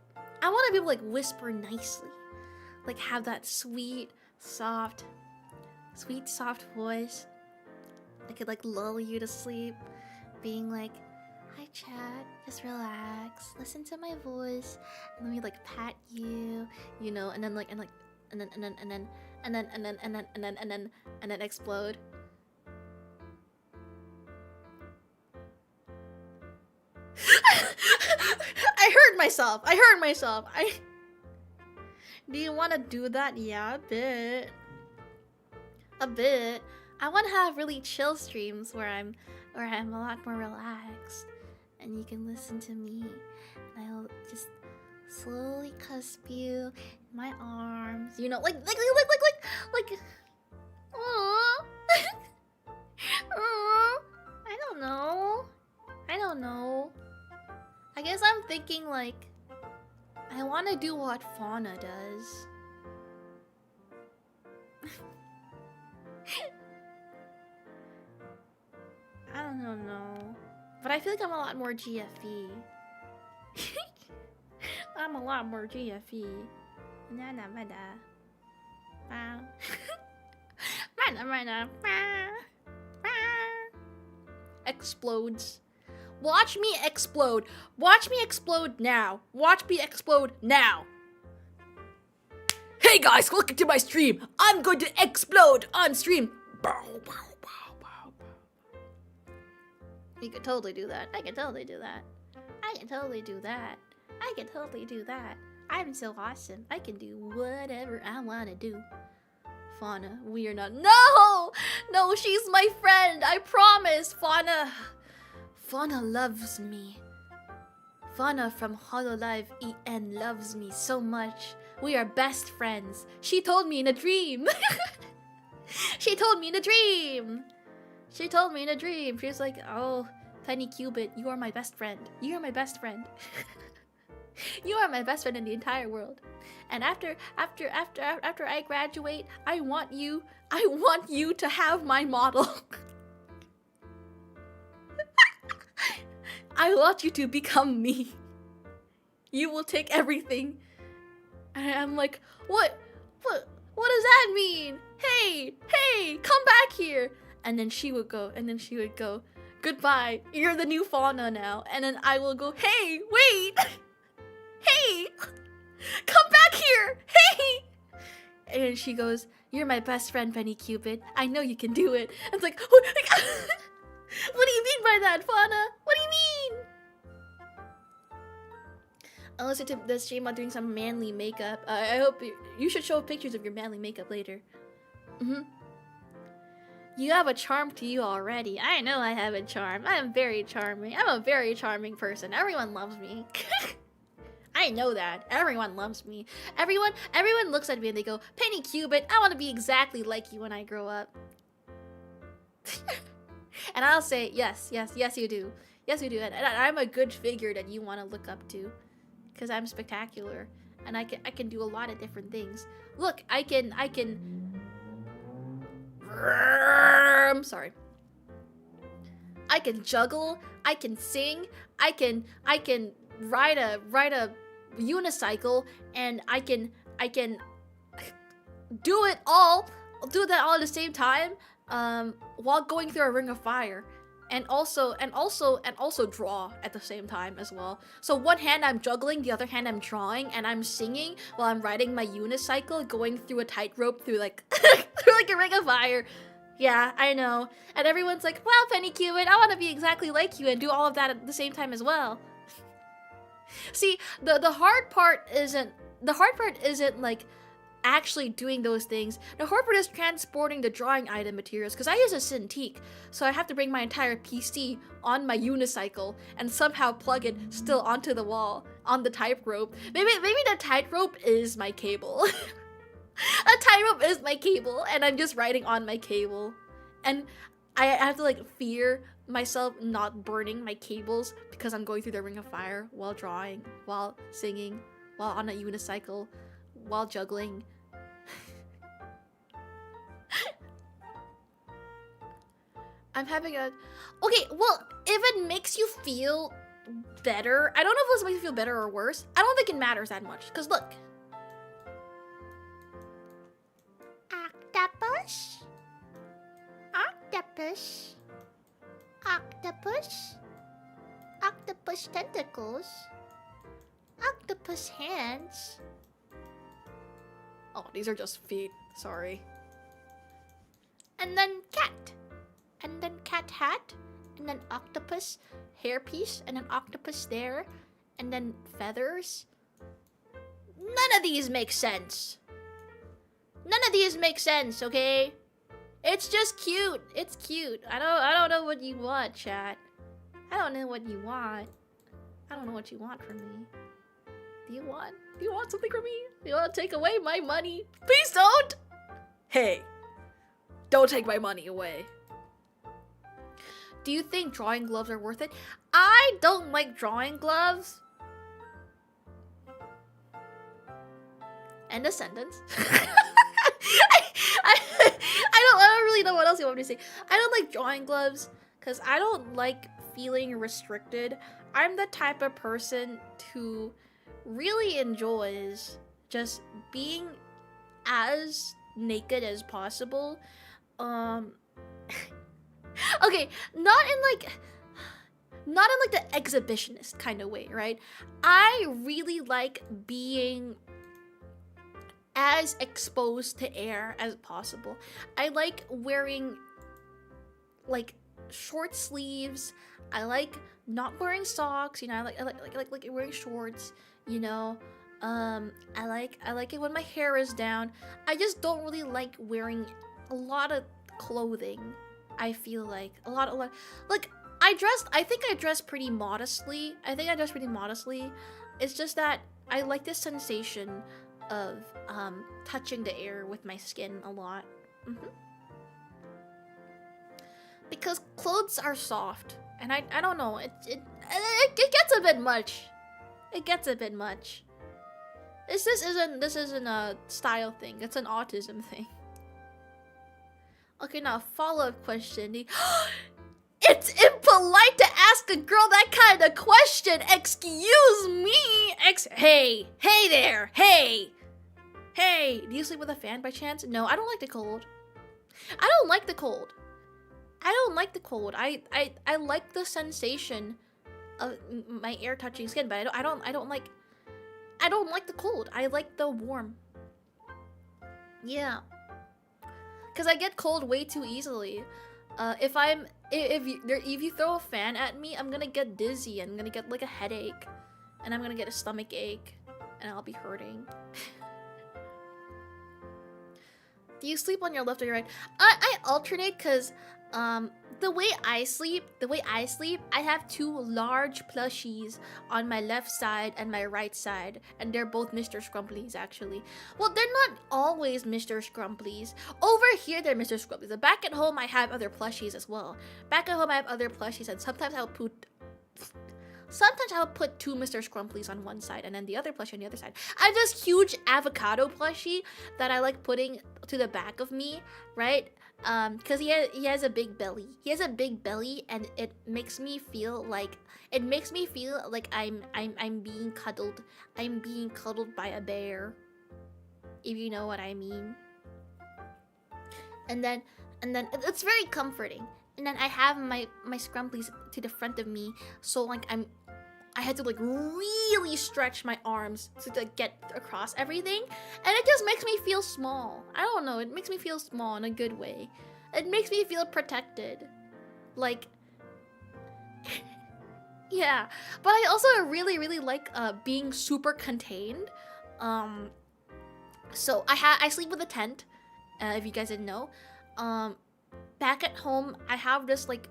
whisper nicely, like have that sweet, soft voice. I could like lull you to sleep, being like, hi chat, just relax, listen to my voice, and let me like pat you, you know, and then explode. I heard myself. Do you want to do that? Yeah, a bit. I want to have really chill streams where I'm a lot more relaxed, and you can listen to me, and I'll just slowly cusp you in my arms, you know, like, aww. I don't know. I guess I'm thinking like, I want to do what Fauna does. I don't know. But I feel like I'm a lot more GFE. I'm a lot more GFE. Explodes. Watch me explode. Watch me explode now. Watch me explode now. Hey guys, welcome to my stream. I'm going to explode on stream. You could totally do that. I can totally do that. I'm so awesome. I can do whatever I want to do. Fauna, we are not. No! No, she's my friend. I promise. Fauna loves me. Fauna from Hololive EN loves me so much. We are best friends. She told me in a dream. She told me in a dream. She told me in a dream. She was like, oh, Peni Qubit, you are my best friend. You are my best friend. You are my best friend in the entire world. And after I graduate, I want you to have my model. I want you to become me. You will take everything. And I'm like, what does that mean? Hey, come back here. And then she would go, goodbye, you're the new Fauna now. And then I will go, hey, wait. Hey, come back here. Hey. And then she goes, you're my best friend, Peni Qubit. I know you can do it. And it's like, what do you mean by that, Fauna? What do you mean? I'll listen to the stream on doing some manly makeup. I hope you should show pictures of your manly makeup later. You have a charm to you already. I know I have a charm. I am very charming. I'm a very charming person. Everyone loves me. I know that. Everyone loves me. Everyone looks at me and they go, Peni Qubit, I want to be exactly like you when I grow up. And I'll say, yes, you do. Yes, you do. And I'm a good figure that you want to look up to. Because I'm spectacular. And I can do a lot of different things. Look, I can I'm sorry. I can juggle, I can sing, I can ride a unicycle, and I can do it all. I'll do that all at the same time, while going through a ring of fire. And also draw at the same time as well. So one hand I'm juggling, the other hand I'm drawing, and I'm singing while I'm riding my unicycle, going through a tightrope through like through like a ring of fire. Yeah, I know. And everyone's like, "Wow, Peni Qubit, I want to be exactly like you and do all of that at the same time as well." See, the hard part isn't like actually doing those things. The hard part is transporting the drawing item materials, because I use a Cintiq, so I have to bring my entire PC on my unicycle and somehow plug it still onto the wall on the tightrope. Maybe the tightrope is my cable. A tightrope is my cable, and I'm just riding on my cable, and I have to like fear myself not burning my cables because I'm going through the ring of fire while drawing, while singing, while on a unicycle, while juggling. I'm having a... Okay, well, if it makes you feel better... I don't know if it makes you feel better or worse. I don't think it matters that much. Because look. Octopus? Octopus? Octopus? Octopus tentacles? Octopus hands? Oh, these are just feet. Sorry. And then cat. And then cat hat. And then octopus hairpiece. And then octopus there. And then feathers. None of these make sense. None of these make sense, okay? It's just cute. It's cute. I don't know what you want, chat. I don't know what you want. I don't know what you want from me. Do you want something from me? Do you want to take away my money? Please don't! Hey, don't take my money away. Do you think drawing gloves are worth it? I don't like drawing gloves. End of sentence. I don't really know what else you want me to say. I don't like drawing gloves because I don't like feeling restricted. I'm the type of person who really enjoys just being as naked as possible. Okay, not in like the exhibitionist kind of way, right? I really like being as exposed to air as possible. I like wearing like short sleeves. I like not wearing socks, you know. I like wearing shorts, you know. I like it when my hair is down. I just don't really like wearing a lot of clothing. I feel like a lot like I think I dress pretty modestly. It's just that I like this sensation of touching the air with my skin a lot. Because clothes are soft, and I don't know, it gets a bit much. It gets a bit much. This isn't a style thing. It's an autism thing. Okay, now follow-up question. It's impolite to ask a girl that kind of question. Excuse me. Hey there. Hey. Do you sleep with a fan by chance? No, I don't like the cold. I like the sensation of my air touching skin, but I don't like the cold. I like the warm. Yeah. Cause I get cold way too easily. If you throw a fan at me, I'm gonna get dizzy. I'm gonna get like a headache, and I'm gonna get a stomach ache, and I'll be hurting. Do you sleep on your left or your right? I alternate, cause the way I sleep, I have 2 large plushies on my left side and my right side, and they're both Mr. Scrumplies, actually. Well, they're not always Mr. Scrumplies. Over here, they're Mr. Scrumplies. But back at home, I have other plushies as well. And sometimes I'll put 2 Mr. Scrumplies on one side and then the other plushie on the other side. I have this huge avocado plushie that I like putting to the back of me, right? Because he has a big belly. And it makes me feel like I'm being cuddled. I'm being cuddled by a bear, if you know what I mean. And then it's very comforting. And then I have my scrumplies to the front of me, so like I had to like really stretch my arms to get across everything, and it just makes me feel small. I don't know, it makes me feel small in a good way. It makes me feel protected. Like yeah. But I also really like being super contained. So I sleep with a tent, if you guys didn't know. Back at home, I have this like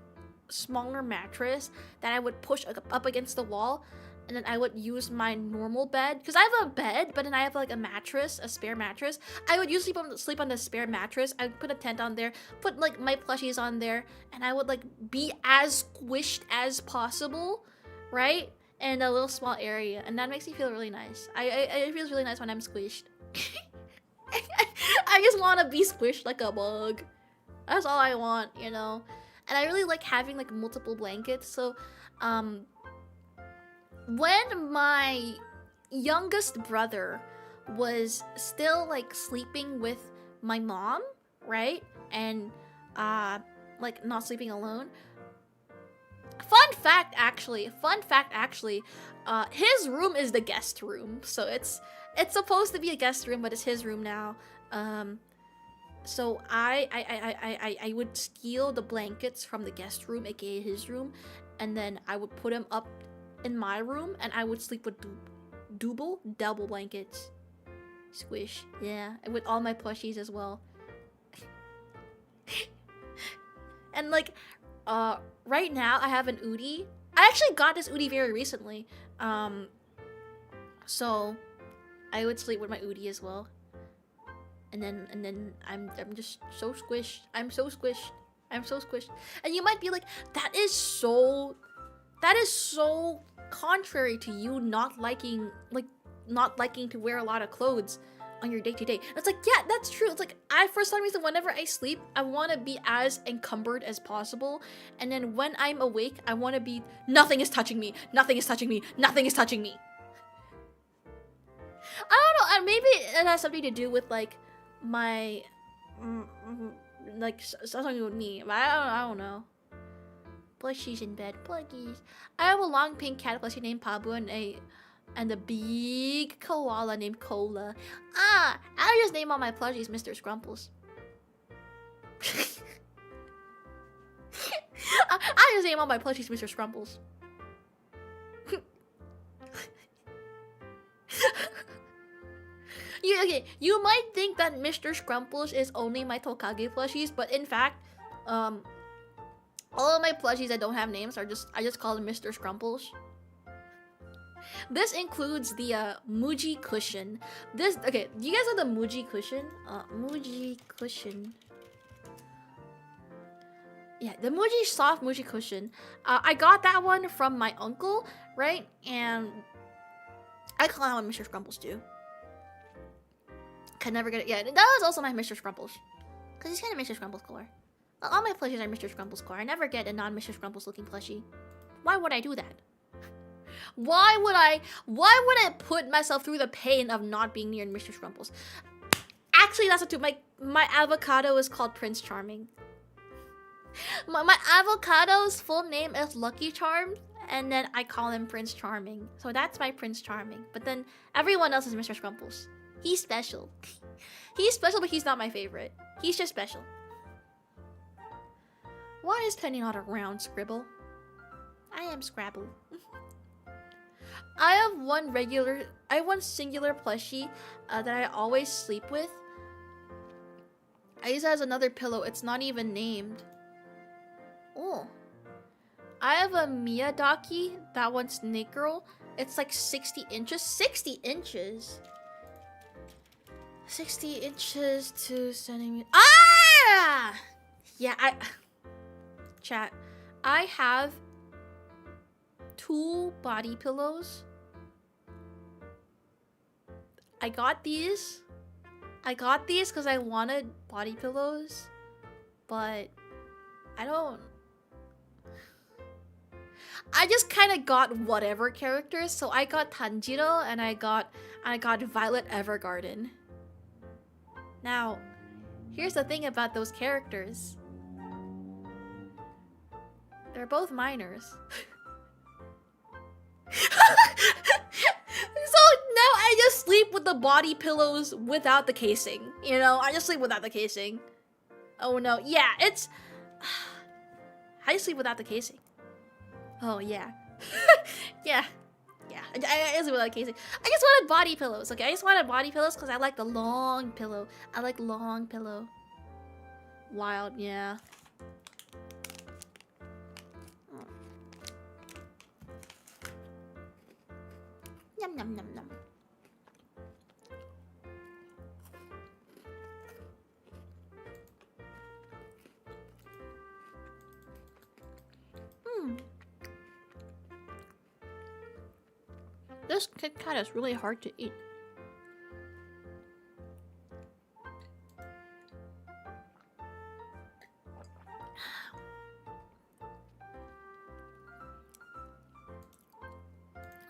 smaller mattress that I would push up against the wall, and then I would use my normal bed, because I have a bed, but then I have like a mattress, a spare mattress. I would usually sleep on the spare mattress. I would put a tent on there, put like my plushies on there, and I would like be as squished as possible, right? In a little small area, and that makes me feel really nice. It feels really nice when I'm squished. I just want to be squished like a bug. That's all I want, you know? And I really like having like multiple blankets. So, when my youngest brother was still like sleeping with my mom, right? And like not sleeping alone. Fun fact actually, his room is the guest room. So it's supposed to be a guest room, but it's his room now. So I would steal the blankets from the guest room, aka his room, and then I would put him up in my room, and I would sleep with double blankets. Squish, yeah, and with all my plushies as well. And like, right now I have an Udi. I actually got this Udi very recently. So I would sleep with my Udi as well. And then I'm just so squished. I'm so squished. And you might be like, that is so contrary to you not liking to wear a lot of clothes on your day-to-day. It's like, yeah, that's true. It's like, for some reason, whenever I sleep, I want to be as encumbered as possible. And then when I'm awake, I want to be, nothing is touching me. I don't know, maybe it has something to do with like my like something with me, but I don't know. Plushies in bed, pluggies. I have a long pink cat plushie named Pablo and a big koala named Cola. I just name all my plushies Mr. Scrumples. I just name all my plushies Mr. Scrumples. You might think that Mr. Scrumples is only my Tokage plushies, but in fact, all of my plushies that don't have names are I just call them Mr. Scrumples. This includes the Muji cushion. Do you guys know the Muji cushion? Muji cushion. Yeah, the soft Muji cushion. I got that one from my uncle, right? And I call that one Mr. Scrumples too. Can never get it. Yeah, that was also my Mr. Scrumples. Because he's kind of Mr. Scrumples core. All my plushies are Mr. Scrumples core. I never get a non-Mr. Scrumples looking plushie. Why would I do that? Why would I put myself through the pain of not being near Mr. Scrumples? Actually, that's not true. My avocado is called Prince Charming. My avocado's full name is Lucky Charms, and then I call him Prince Charming. So that's my Prince Charming. But then everyone else is Mr. Scrumples. He's special. He's special, but he's not my favorite. He's just special. Why is Penny not around, Scribble? I am Scrabble. I have one singular plushie that I always sleep with. I use it as another pillow. It's not even named. Oh. I have a Miyadaki, that one Snake Girl. It's like 60 inches. 60 inches? 60 inches to centimeters. Ah! Yeah, Chat. I have 2 body pillows. I got these because I wanted body pillows, but I just kind of got whatever characters. So I got Tanjiro and I got Violet Evergarden. Now, here's the thing about those characters. They're both minors. So now I just sleep with the body pillows without the casing. You know, I just sleep without the casing. Oh no, yeah, it's... I just sleep without the casing. Oh yeah. Yeah. I just sleep without the casing. I just wanted body pillows, okay? I just wanted body pillows because I like the long pillow. I like long pillow. Wild, yeah. Yum yum yum yum. This Kit Kat is really hard to eat.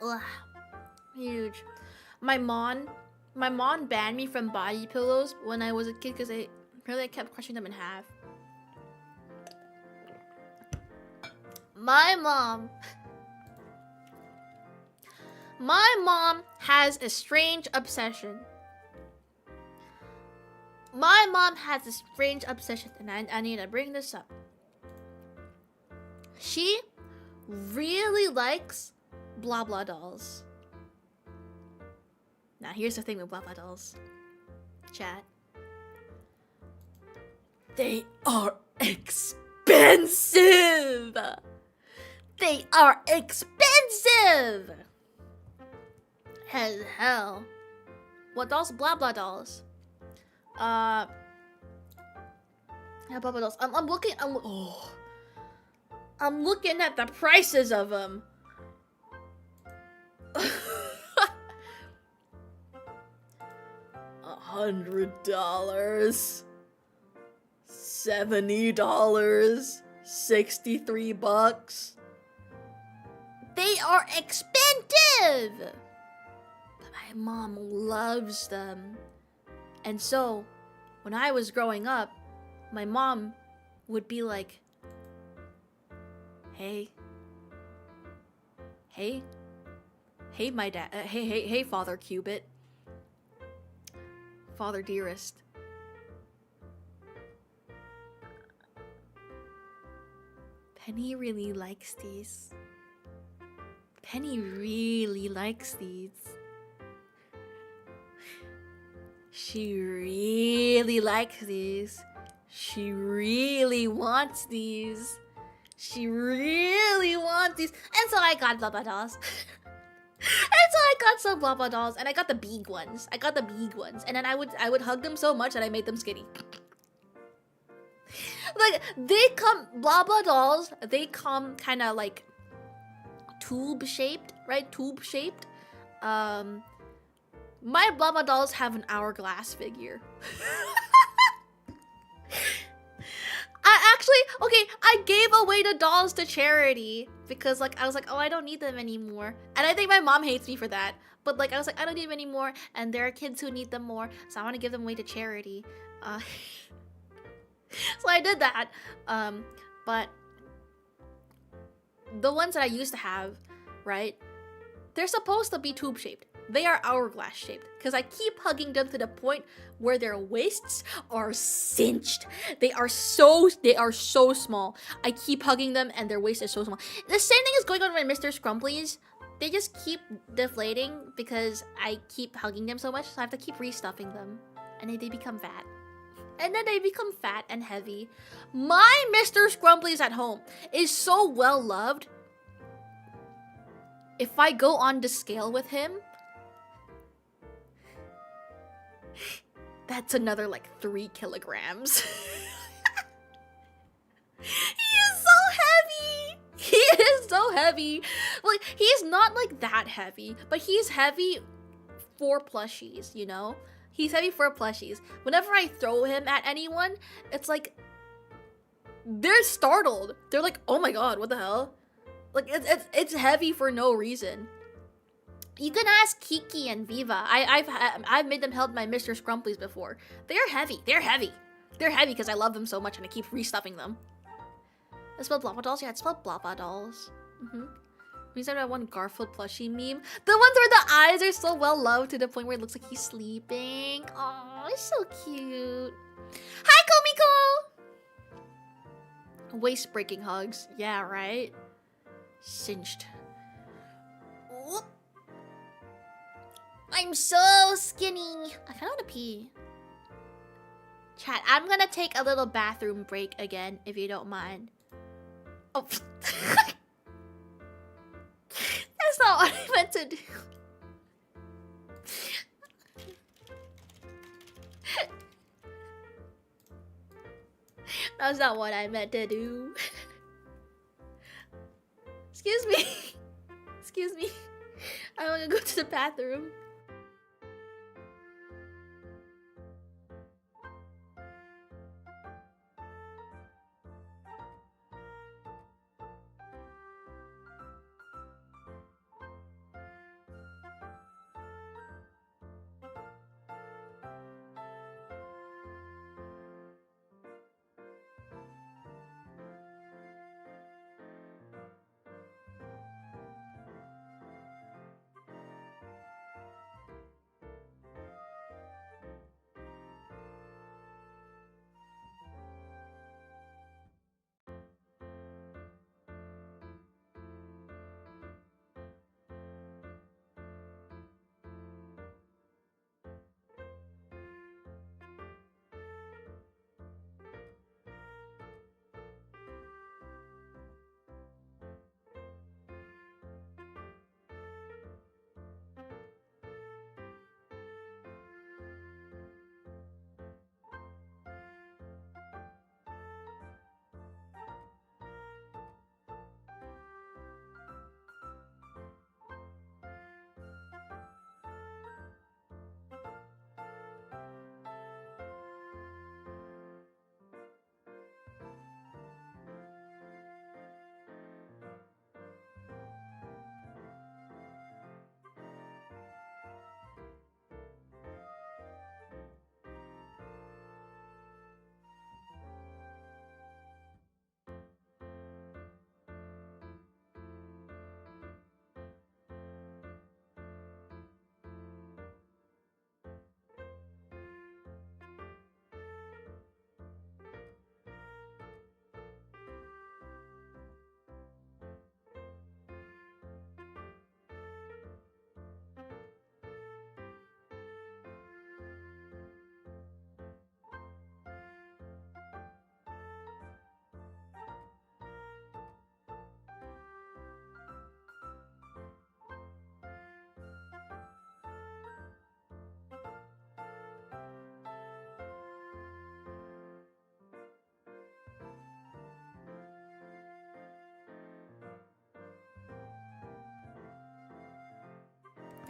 Ugh. Huge. My mom banned me from body pillows when I was a kid because I kept crushing them in half. My mom has a strange obsession. My mom has a strange obsession, and I need to bring this up. She really likes blah blah dolls. Now here's the thing with blah blah dolls. Chat. They are expensive! They are expensive! As hell. What dolls? Blah blah dolls. Yeah, blah blah dolls. I'm looking at the prices of them. $100, $70, $63. They are expensive! But my mom loves them. And so, when I was growing up, my mom would be like, hey, my dad, hey, Father Qubit. Father dearest. Penny really likes these. Penny really likes these. She really likes these. She really wants these. She really wants these. And so I got blah blah dolls. And so I got some blah blah dolls, and I got the big ones. And then I would hug them so much that I made them skinny. Like they come blah blah dolls. They come kind of like tube shaped, right? Tube shaped. My blah blah dolls have an hourglass figure. I gave away the dolls to charity because like I was like, oh, I don't need them anymore. And I think my mom hates me for that. But like I was like, I don't need them anymore, and there are kids who need them more, so I want to give them away to charity. So I did that. But the ones that I used to have, right? They're supposed to be tube shaped. They are hourglass shaped because I keep hugging them to the point where their waists are cinched. They are so small. I keep hugging them and their waist is so small. The same thing is going on with Mr. Scrumplies. They just keep deflating because I keep hugging them so much, so I have to keep restuffing them. And then they become fat. And then they become fat and heavy. My Mr. Scrumplies at home is so well loved. If I go on the scale with him, that's another like 3 kilograms. He is so heavy. He is so heavy. Like, he's not like that heavy, but he's heavy for plushies, you know? He's heavy for plushies. Whenever I throw him at anyone, it's like they're startled. They're like, "Oh my god, what the hell?" Like it's heavy for no reason. You can ask Kiki and Viva. I've made them help my Mr. Scrumplies before. They're heavy. They're heavy. They're heavy because I love them so much and I keep restuffing them. I spelled Blabba dolls. Yeah, it's spelled Blabba dolls. Means that one Garfield plushie meme. The ones where the eyes are so well loved to the point where it looks like he's sleeping. Oh, it's so cute. Hi, Komiko. Waist breaking hugs. Yeah, right. Cinched. Whoop. I'm so skinny. I kind of want to pee. Chat, I'm gonna take a little bathroom break again, if you don't mind. Oh. That's not what I meant to do. That's not what I meant to do. Excuse me. Excuse me. I want to go to the bathroom.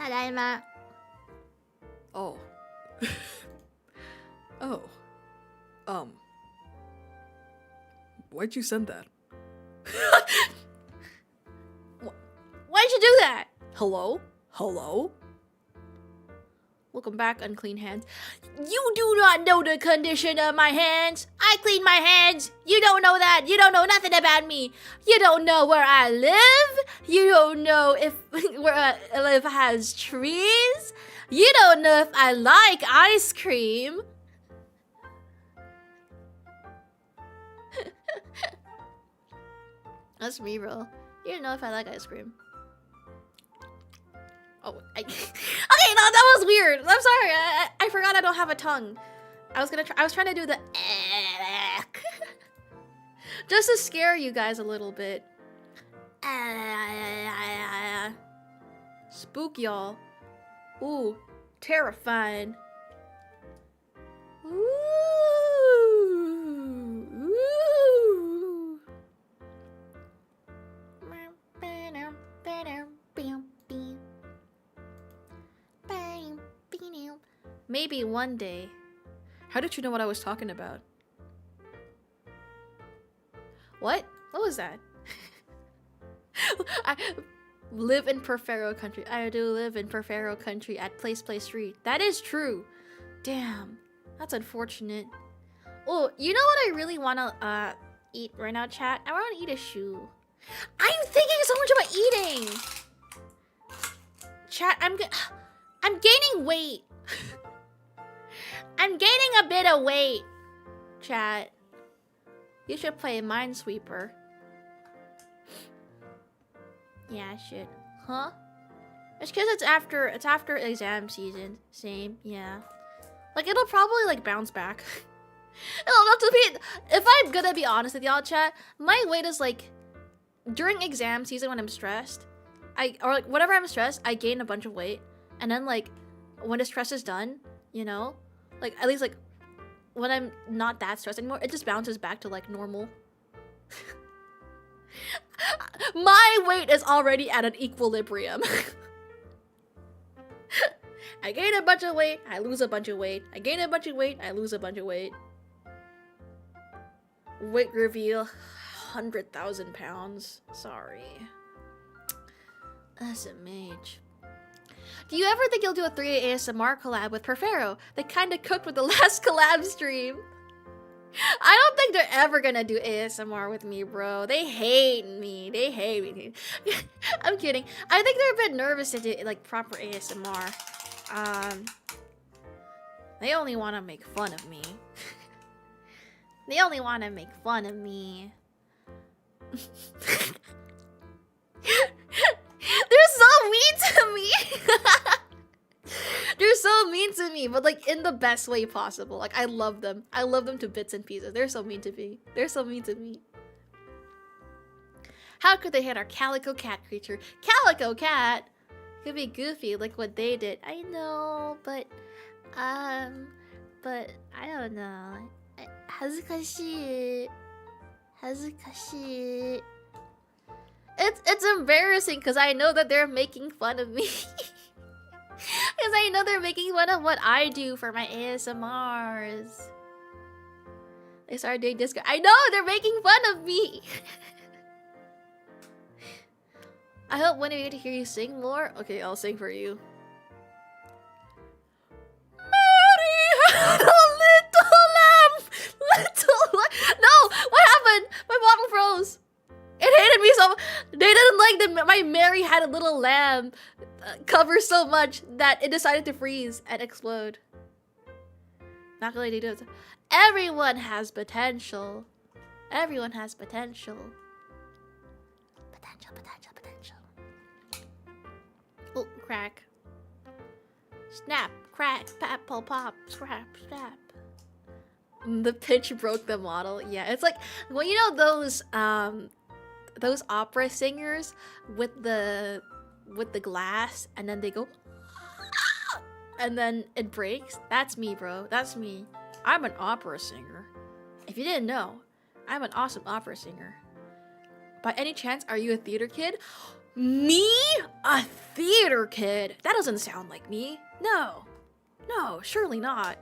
Tadaima.
Oh. Oh. Why'd you send that?
Why'd you do that?
Hello? Hello? Welcome back, unclean hands.
You do not know the condition of my hands. I clean my hands. You don't know that. You don't know nothing about me. You don't know where I live. You don't know if where I live has trees. You don't know if I like ice cream. That's me, bro. You don't know if I like ice cream. Oh, okay, no, that was weird. I'm sorry. I forgot I don't have a tongue. I was trying to do the just to scare you guys a little bit.
Spook y'all. Ooh, terrifying.
Ooh.
Maybe one day. How did you know what I was talking about? What? What was that? I live in Perfero country. I do live in Perfero country at Place Street. That is true. Damn. That's unfortunate. Oh, you know what I really want to eat right now, chat? I want to eat a shoe. I'm thinking so much about eating. Chat, I'm gaining weight. I'm gaining a bit of weight. Chat. You should play Minesweeper. Yeah, I should. Huh? It's because it's after exam season. Same, yeah. Like it'll probably like bounce back. It'll not to be. If I'm gonna be honest with y'all, chat, my weight is like during exam season when I'm stressed, or like whenever I'm stressed, I gain a bunch of weight, and then like when the stress is done, you know, like at least like when I'm not that stressed anymore, it just bounces back to like normal. My weight is already at an equilibrium. I gain a bunch of weight, I lose a bunch of weight. I gain a bunch of weight, I lose a bunch of weight. Weight reveal, 100,000 pounds. Sorry. That's a mage. Do you ever think you'll do a 3 ASMR collab with Perfero? They kinda cooked with the last collab stream. I don't think they're ever gonna do ASMR with me, bro. They hate me. They hate me. I'm kidding. I think they're a bit nervous to do like proper ASMR. They only want to make fun of me. They only want to make fun of me. They're so mean to me. They're so mean to me, but like in the best way possible. Like I love them. I love them to bits and pieces. They're so mean to me. They're so mean to me. How could they hate our calico cat creature? Calico cat could be goofy like what they did. I know, but I don't know. Hazukashii. Hazukashii. It's embarrassing because I know that they're making fun of me. Because I know they're making fun of what I do for my ASMRs. They started doing Discord. I know they're making fun of me. I hope one of you to hear you sing more. Okay, I'll sing for you. Mary had a little lamb. Little lamb. No, what happened? My bottle froze. It hated me so. They didn't like that my Mary had a little lamb cover so much that it decided to freeze and explode. Not gonna do it. Everyone has potential. Everyone has potential. Potential. Oh, crack. Snap, crack, apple pop, scrap, snap. The pitch broke the model. Yeah, it's like well, you know those opera singers with the glass and then they go and then it breaks. That's me, bro. That's me. I'm an opera singer. If you didn't know, I'm an awesome opera singer. By any chance, are you a theater kid? Me? A theater theater kid. That doesn't sound like me. No. No, surely not.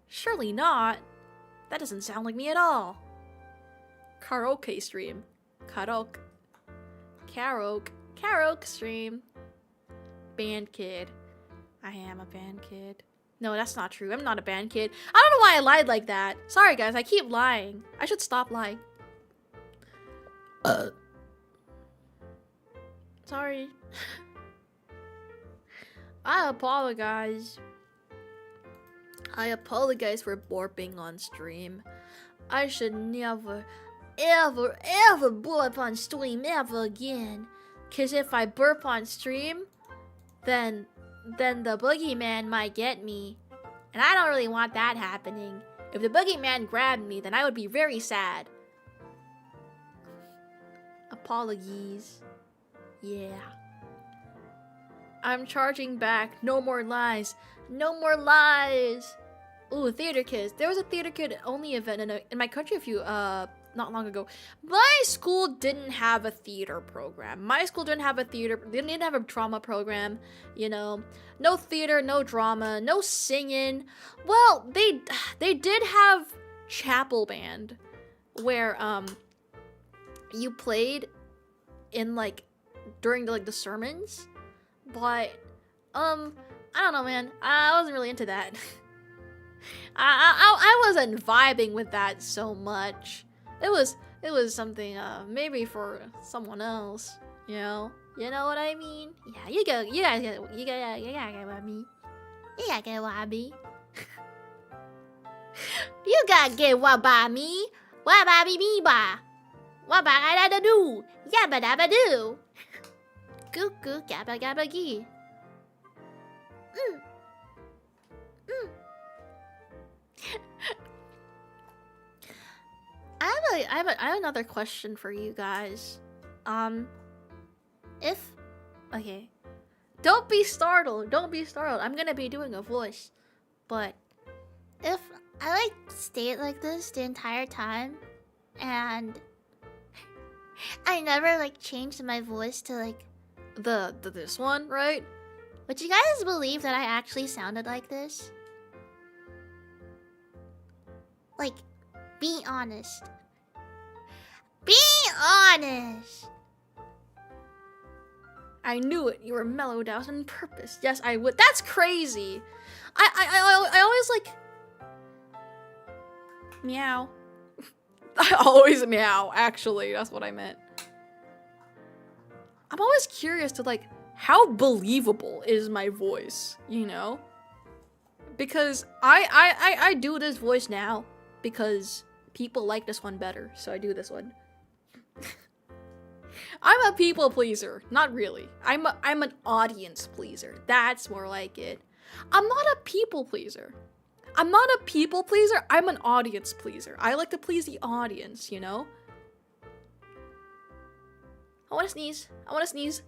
Surely not. That doesn't sound like me at all. Karaoke stream. Karaoke. Karaoke stream. Band kid. I am a band kid. No, that's not true. I'm not a band kid. I don't know why I lied like that. Sorry, guys. I keep lying. I should stop lying. Sorry. I apologize. I apologize for burping on stream. I should never, ever burp on stream ever again. Cause if I burp on stream, then the boogeyman might get me. And I don't really want that happening. If the boogeyman grabbed me, then I would be very sad. Apologies. Yeah. I'm charging back. No more lies. No more lies. Ooh, theater kids. There was a theater kid only event in my country not long ago. My school didn't have a theater program. My school didn't have a theater. They didn't have a drama program. You know, no theater, no drama, no singing. Well, they did have chapel band, where you played in like during the sermons, but I don't know, man. I wasn't really into that. I wasn't vibing with that so much. It was something maybe for someone else, you know. You know what I mean? Yeah, you gotta get what I mean. You gotta get what I mean. You gotta get what by me. What by me by? What by I da do? Yabba dabba do. Goo goo gabba gabba gee. I have another question for you guys. Okay. Don't be startled. Don't be startled. I'm gonna be doing a voice. But
If I like stayed like this the entire time, and I never like changed my voice to like,
this one, right?
would you guys believe that I actually sounded like this? Like, be honest. Be honest.
I knew it. You were mellowed out on purpose. Yes, I would. That's crazy. I always like meow. I always meow. Actually, that's what I meant. I'm always curious to like how believable is my voice, you know? Because I do this voice now because people like this one better, so I do this one. I'm a people pleaser. Not really. I'm an audience pleaser. That's more like it. I'm not a people pleaser. I'm not a people pleaser. I'm an audience pleaser. I like to please the audience, you know? I want to sneeze. I want to sneeze.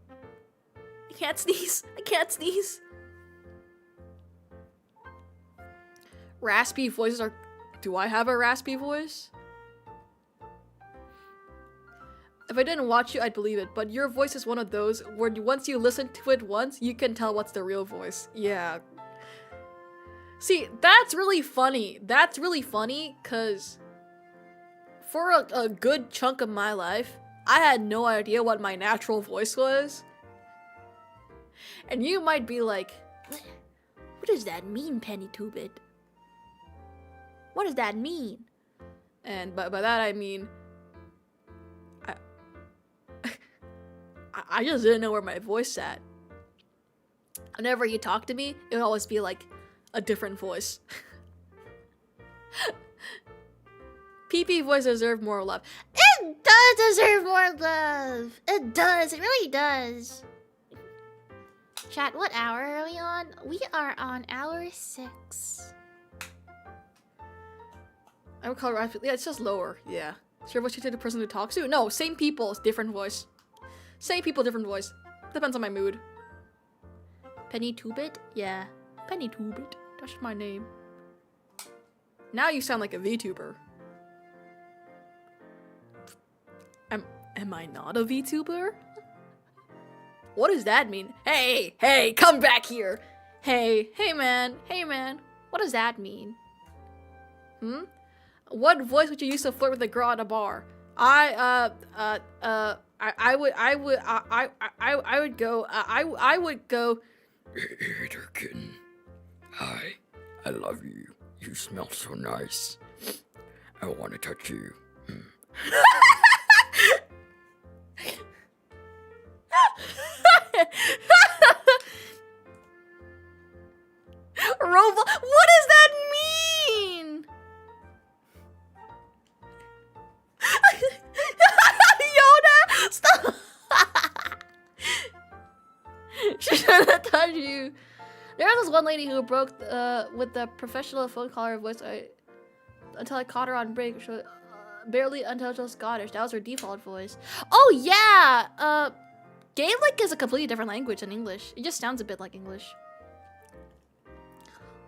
I can't sneeze. I can't sneeze. Raspy voices are... Do I have a raspy voice? If I didn't watch you, I'd believe it, but your voice is one of those where once you listen to it once, you can tell what's the real voice. Yeah. See, that's really funny. That's really funny, because for a good chunk of my life, I had no idea what my natural voice was. And you might be like, what does that mean, Peni Qubit? What does that mean? And by that I mean, I just didn't know where my voice sat. Whenever you talk to me, it would always be like a different voice. PP voice deserve more love.
It does deserve more love. It does. It really does. Chat, what hour are we on? We are on hour 6.
I would call it raspy. Yeah, it's just lower. Yeah. Sure, what you did the person who talks to? No, same people, different voice. Same people, different voice. Depends on my mood. Peni Qubit? Yeah. Peni Qubit. That's my name. Now you sound like a VTuber. Am I not a VTuber? What does that mean? Hey, come back here. Hey man. What does that mean? What voice would you use to flirt with a girl at a bar? I would go.
Hey there, kitten. Hi, I love you. You smell so nice. I want to touch you.
Robot. What does that mean? Yoda, stop. She shouldn't touch you. There was this one lady who broke with the professional phone caller voice until I caught her on break. She, barely until she was Scottish. That was her default voice. Oh yeah. Gaelic is a completely different language than English. It just sounds a bit like English.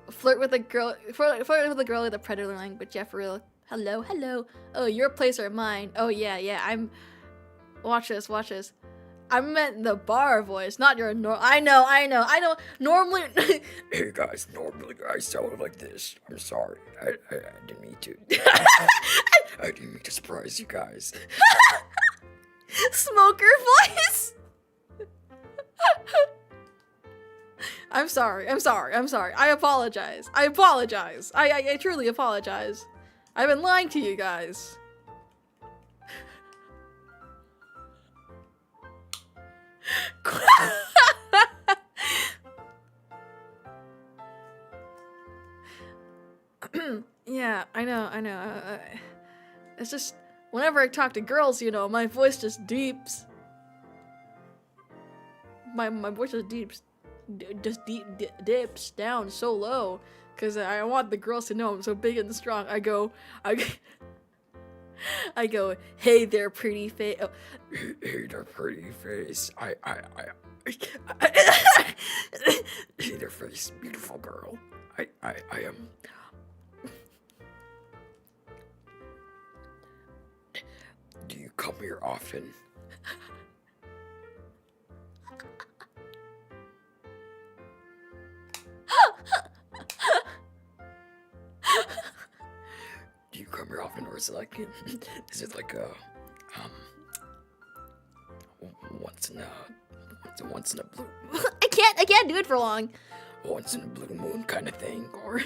Flirt with a girl in the predator language. Yeah, for real. Hello. Oh, your place or mine. Oh yeah. I'm. Watch this. I meant the bar voice, not your I know. Normally.
Hey guys, normally I sound like this. I'm sorry. I didn't mean to. I didn't mean to surprise you guys.
Smoker voice. I'm sorry. I apologize. I truly apologize. I've been lying to you guys. Yeah, I know. It's just whenever I talk to girls, you know, my voice just deeps. My voice just dips down so low because I want the girls to know I'm so big and strong. I go, hey there, pretty face. Oh.
Hey there, pretty face. Hey there, face, beautiful girl. I am. Do you come here often? Do you come here often, or is it like a once in a blue
I can't do it for long.
once in a blue moon kind of thing, or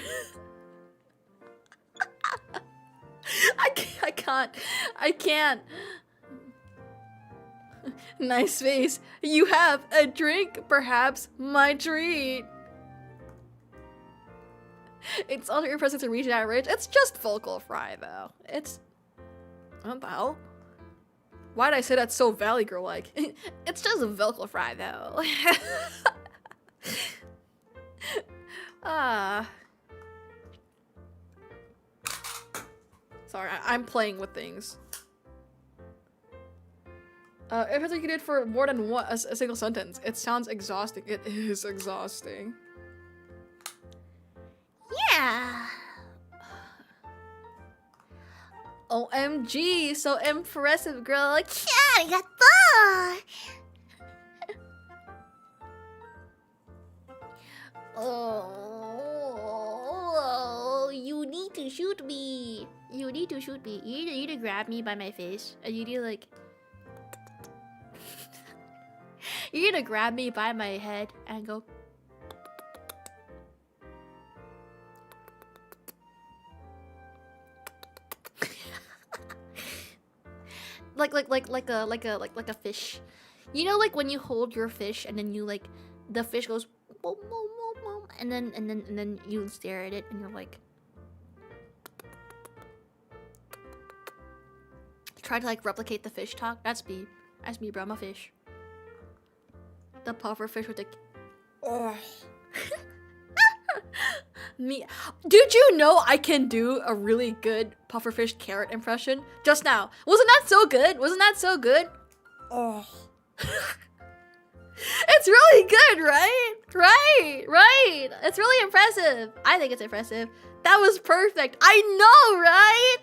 I can't. Nice face. You have a drink, perhaps my treat. It's also impressive to reach that rich. It's just vocal fry though. It's what the hell? Why did I say that so Valley Girl like? It's just a vocal fry though. Sorry, I'm playing with things. If it's like you did for more than one, a single sentence, it sounds exhausting. It is exhausting.
Yeah.
OMG, so impressive, girl. Like,
Arigato. Oh, you need to shoot me. You need to shoot me. You need to grab me by my face. And you need to like. You need to grab me by my head and go. like a fish. You know, like when you hold your fish and then you like, the fish goes, boom, boom, boom, boom, and then you stare at it and you're like, try to like replicate the fish talk. That's me, bro. I'm a fish. The puffer fish with the. Oh.
Me. Did you know I can do a really good pufferfish carrot impression just now? Wasn't that so good? Oh. It's really good, right? Right. It's really impressive. I think it's impressive. That was perfect. I know, right?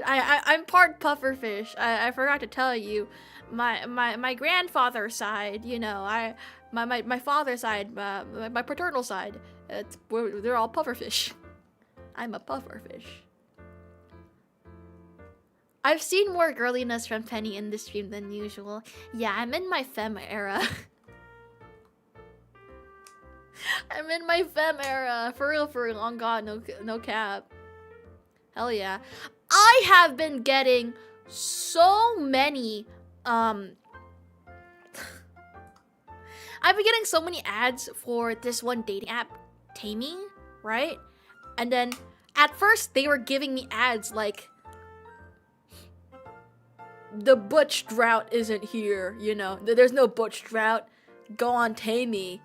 I'm part pufferfish. I forgot to tell you, my grandfather's side. You know, my father's side, my paternal side. They're all pufferfish. I'm a pufferfish. I've seen more girliness from Penny in this stream than usual. Yeah, I'm in my femme era. I'm in my femme era. For real, on God, no cap. Hell yeah. I have been getting so many, I've been getting so many ads for this one dating app, Tammy, right? And then, at first, they were giving me ads like, the butch drought isn't here, you know. There's no butch drought. Go on Tammy.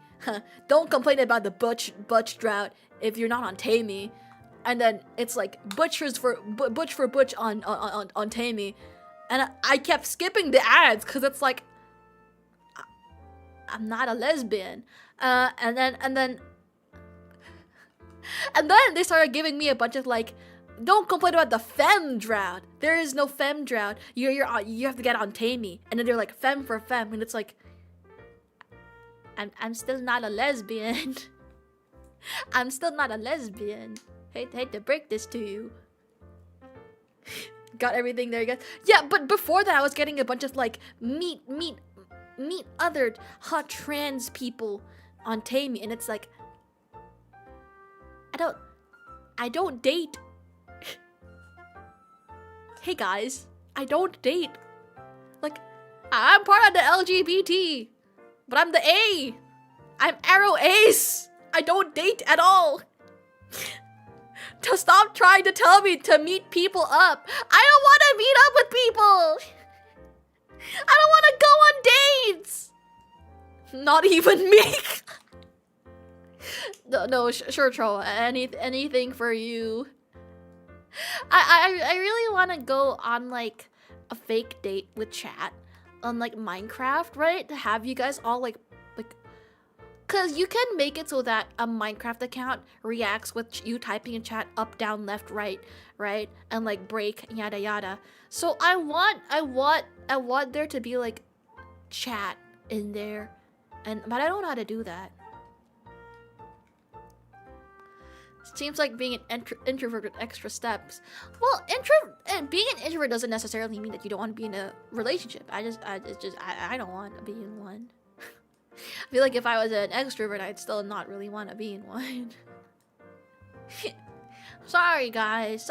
Don't complain about the butch drought if you're not on Tammy. And then it's like butch for butch on Tammy. And I kept skipping the ads because it's like I'm not a lesbian. And then they started giving me a bunch of like, don't complain about the femme drought. There is no femme drought. You have to get on Tammy. And then they're like femme for femme, and it's like I'm still not a lesbian. I'm still not a lesbian. Hate to break this to you. Got everything there, guys. Yeah, but before that, I was getting a bunch of like meet other hot trans people on Tammy, and it's like I don't date. Hey guys, I don't date. Like, I'm part of the LGBT, but I'm the A. I'm Arrow Ace. I don't date at all. To stop trying to tell me to meet people up. I don't want to meet up with people. I don't want to go on dates. Not even me. No, sure, troll. Anything for you. I really want to go on like a fake date with chat on like Minecraft, right? To have you guys all like cause you can make it so that a Minecraft account reacts with you typing in chat up, down, left, right, and like break, yada yada. So I want there to be like chat in there, but I don't know how to do that. Seems like being an introvert with extra steps. Well, being an introvert doesn't necessarily mean that you don't want to be in a relationship. I don't want to be in one. I feel like if I was an extrovert, I'd still not really want to be in one. Sorry guys.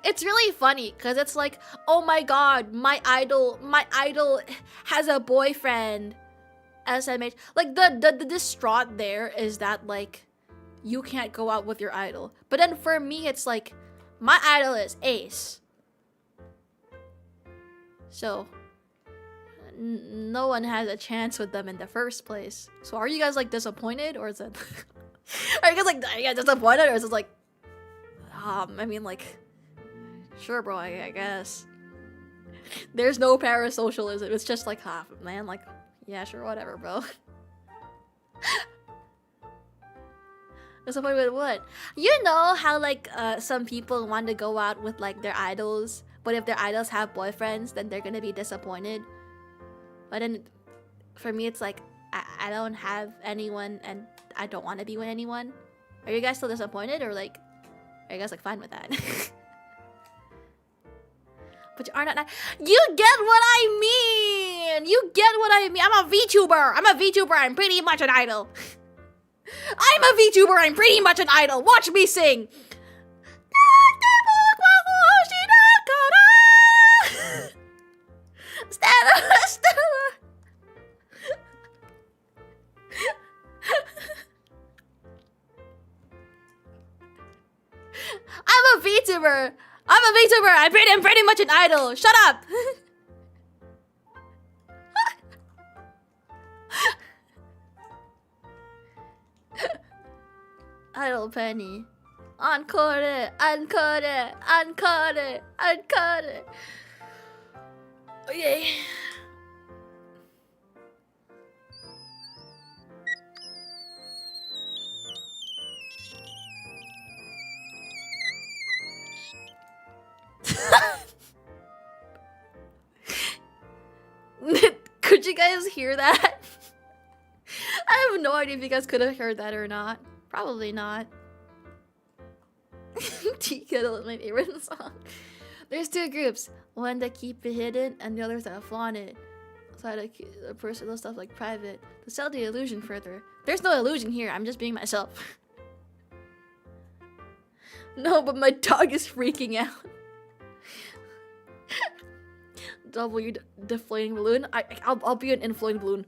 It's really funny because it's like, oh my god, my idol has a boyfriend. SMH. Like the distraught there is that like you can't go out with your idol. But then for me, it's like, my idol is Ace. So, no one has a chance with them in the first place. So are you guys like disappointed, or is it... are you guys disappointed, or is it like... I mean like... Sure bro, I guess. There's no parasocialism. It's just like, man, like... Yeah, sure, whatever, bro. Disappointed with what? You know how like some people want to go out with like their idols, but if their idols have boyfriends, then they're gonna be disappointed. But then for me, it's like I don't have anyone and I don't want to be with anyone. Are you guys still disappointed, or like are you guys like fine with that? But you are not. You get what I mean. You get what I mean. I'm a VTuber. I'm pretty much an idol. I'm a VTuber, I'm pretty much an idol. Watch me sing. I'm a VTuber. I'm pretty much an idol. Shut up. Idol Penny. Encore it. Okay. Could you guys hear that? I have no idea if you guys could have heard that or not. Probably not. Tea Kettle is my favorite song. There's two groups. One that keep it hidden and the others that flaunt it. So I keep the personal stuff like private. To sell the illusion further. There's no illusion here. I'm just being myself. No, but my dog is freaking out. W deflating balloon. I'll be an inflating balloon.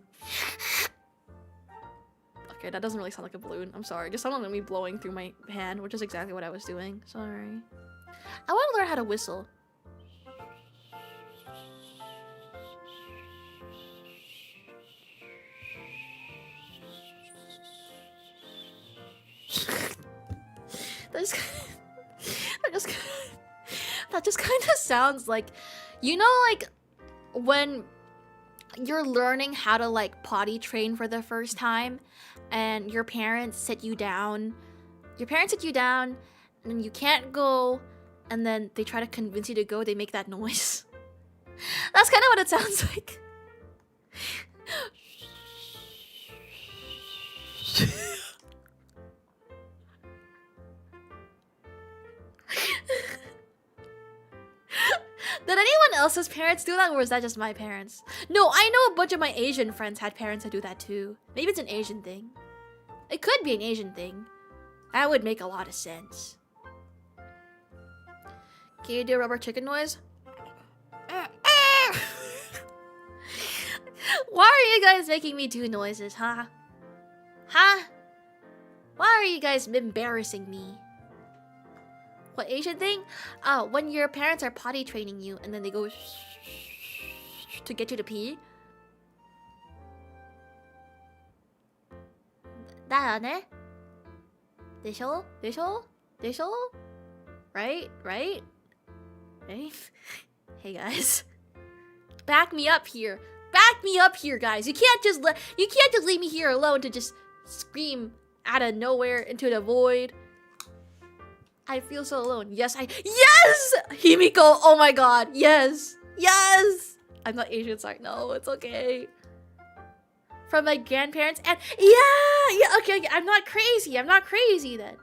Okay, that doesn't really sound like a balloon. I'm sorry. It just sounded like me blowing through my hand, which is exactly what I was doing. Sorry. I want to learn how to whistle. That just kind of sounds like, you know, like when you're learning how to like potty train for the first time and your parents sit you down and then you can't go and then they try to convince you to go, they make that noise. That's kind of what it sounds like. Did anyone else's parents do that, or was that just my parents? No, I know a bunch of my Asian friends had parents that do that too. Maybe it's an Asian thing. It could be an Asian thing. That would make a lot of sense. Can you do a rubber chicken noise? Why are you guys making me do noises, huh? Huh? Why are you guys embarrassing me? What Asian thing? When your parents are potty training you and then they go to get you to pee. 나네? 되셔? Right? Right? Hey guys. Back me up here. Back me up here, guys. You can't just leave me here alone to just scream out of nowhere into the void. I feel so alone. Yes! Himiko! Oh my god! Yes! I'm not Asian, sorry. No, it's okay. From my grandparents and okay, I'm not crazy then.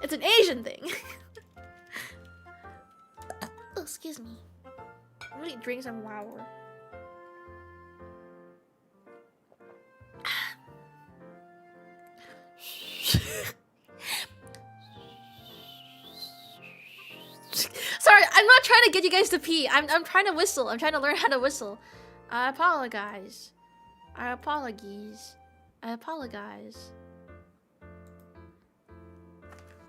It's an Asian thing. Oh, excuse me. I'm gonna drink some water. Sorry, I'm not trying to get you guys to pee. I'm trying to whistle. I'm trying to learn how to whistle. I apologize.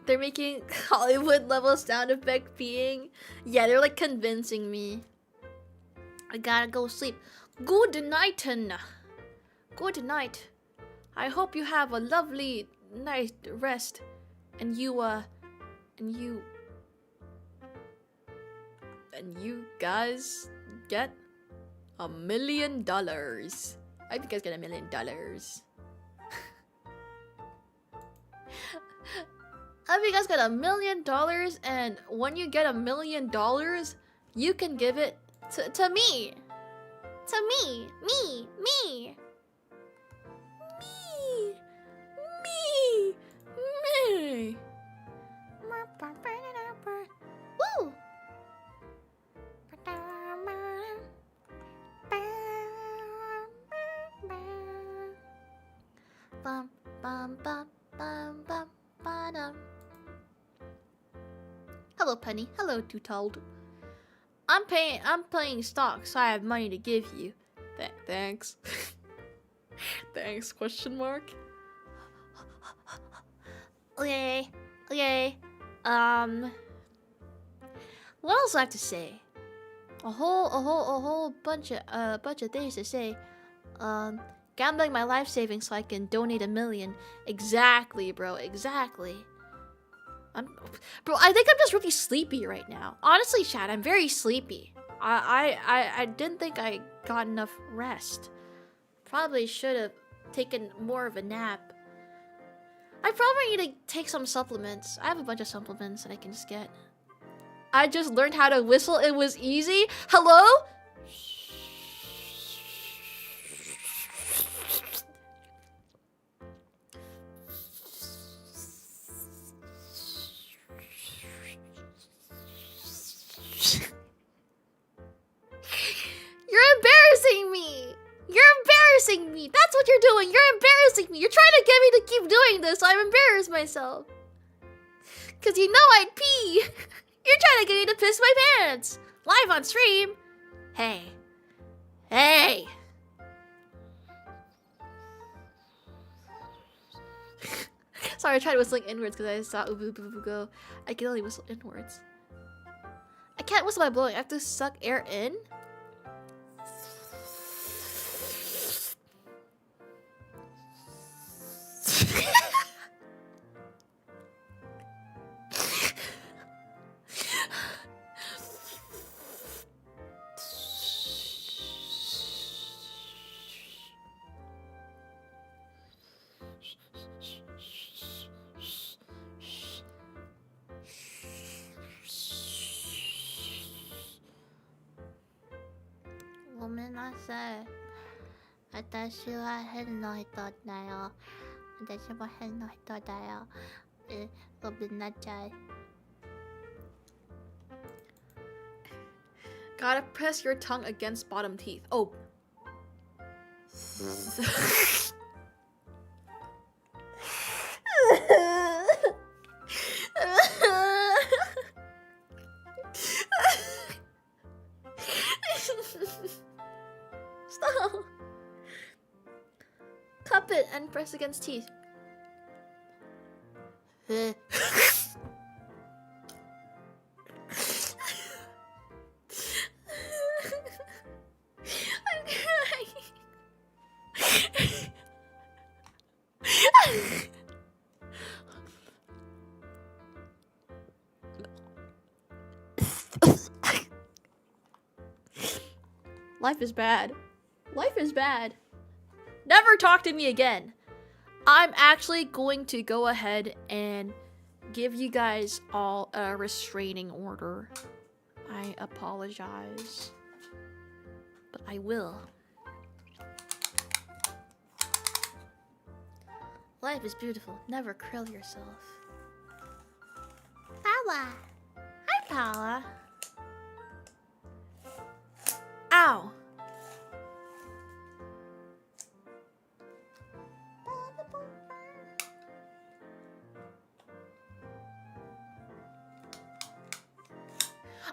They're making Hollywood level sound effect peeing. Yeah, they're like convincing me. I gotta go sleep. Good night. Good night. I hope you have a lovely night rest. And you guys get $1 million. I hope you guys get $1 million. I hope you guys get $1 million, and when you get $1 million, you can give it to me. To me. Woo! Bum bum bum bum bum ba-dum. Hello, Penny. Hello, Tutald. I'm playing stocks, so I have money to give you. Thanks. Thanks? Question mark. Okay. What else do I have to say? A whole bunch of things to say. Gambling my life savings so I can donate $1 million. Exactly, bro. Exactly. Bro, I think I'm just really sleepy right now. Honestly, Chad, I'm very sleepy. I didn't think I got enough rest. Probably should have taken more of a nap. I probably need to take some supplements. I have a bunch of supplements that I can just get. I just learned how to whistle. It was easy. Hello?
You're embarrassing me! You're embarrassing me! That's what you're doing! You're embarrassing me! You're trying to get me to keep doing this so I embarrass myself. Cause you know I'd pee! You're trying to get me to piss my pants! Live on stream! Hey. Hey! Sorry, I tried whistling inwards because I saw Ubu Boo go. I can only whistle inwards. I can't whistle by blowing. I have to suck air in. 고민하세. 私は変な人だよ。私も変な人だよ。ごめんなさい。
Gotta press your tongue against bottom teeth. Oh.
Stop. Cup it and press against teeth. I'm crying.
Life is bad. Life is bad. Never talk to me again. I'm actually going to go ahead and give you guys all a restraining order. I apologize. But I will.
Life is beautiful. Never kill yourself. Paula. Hi, Paula.
Ow.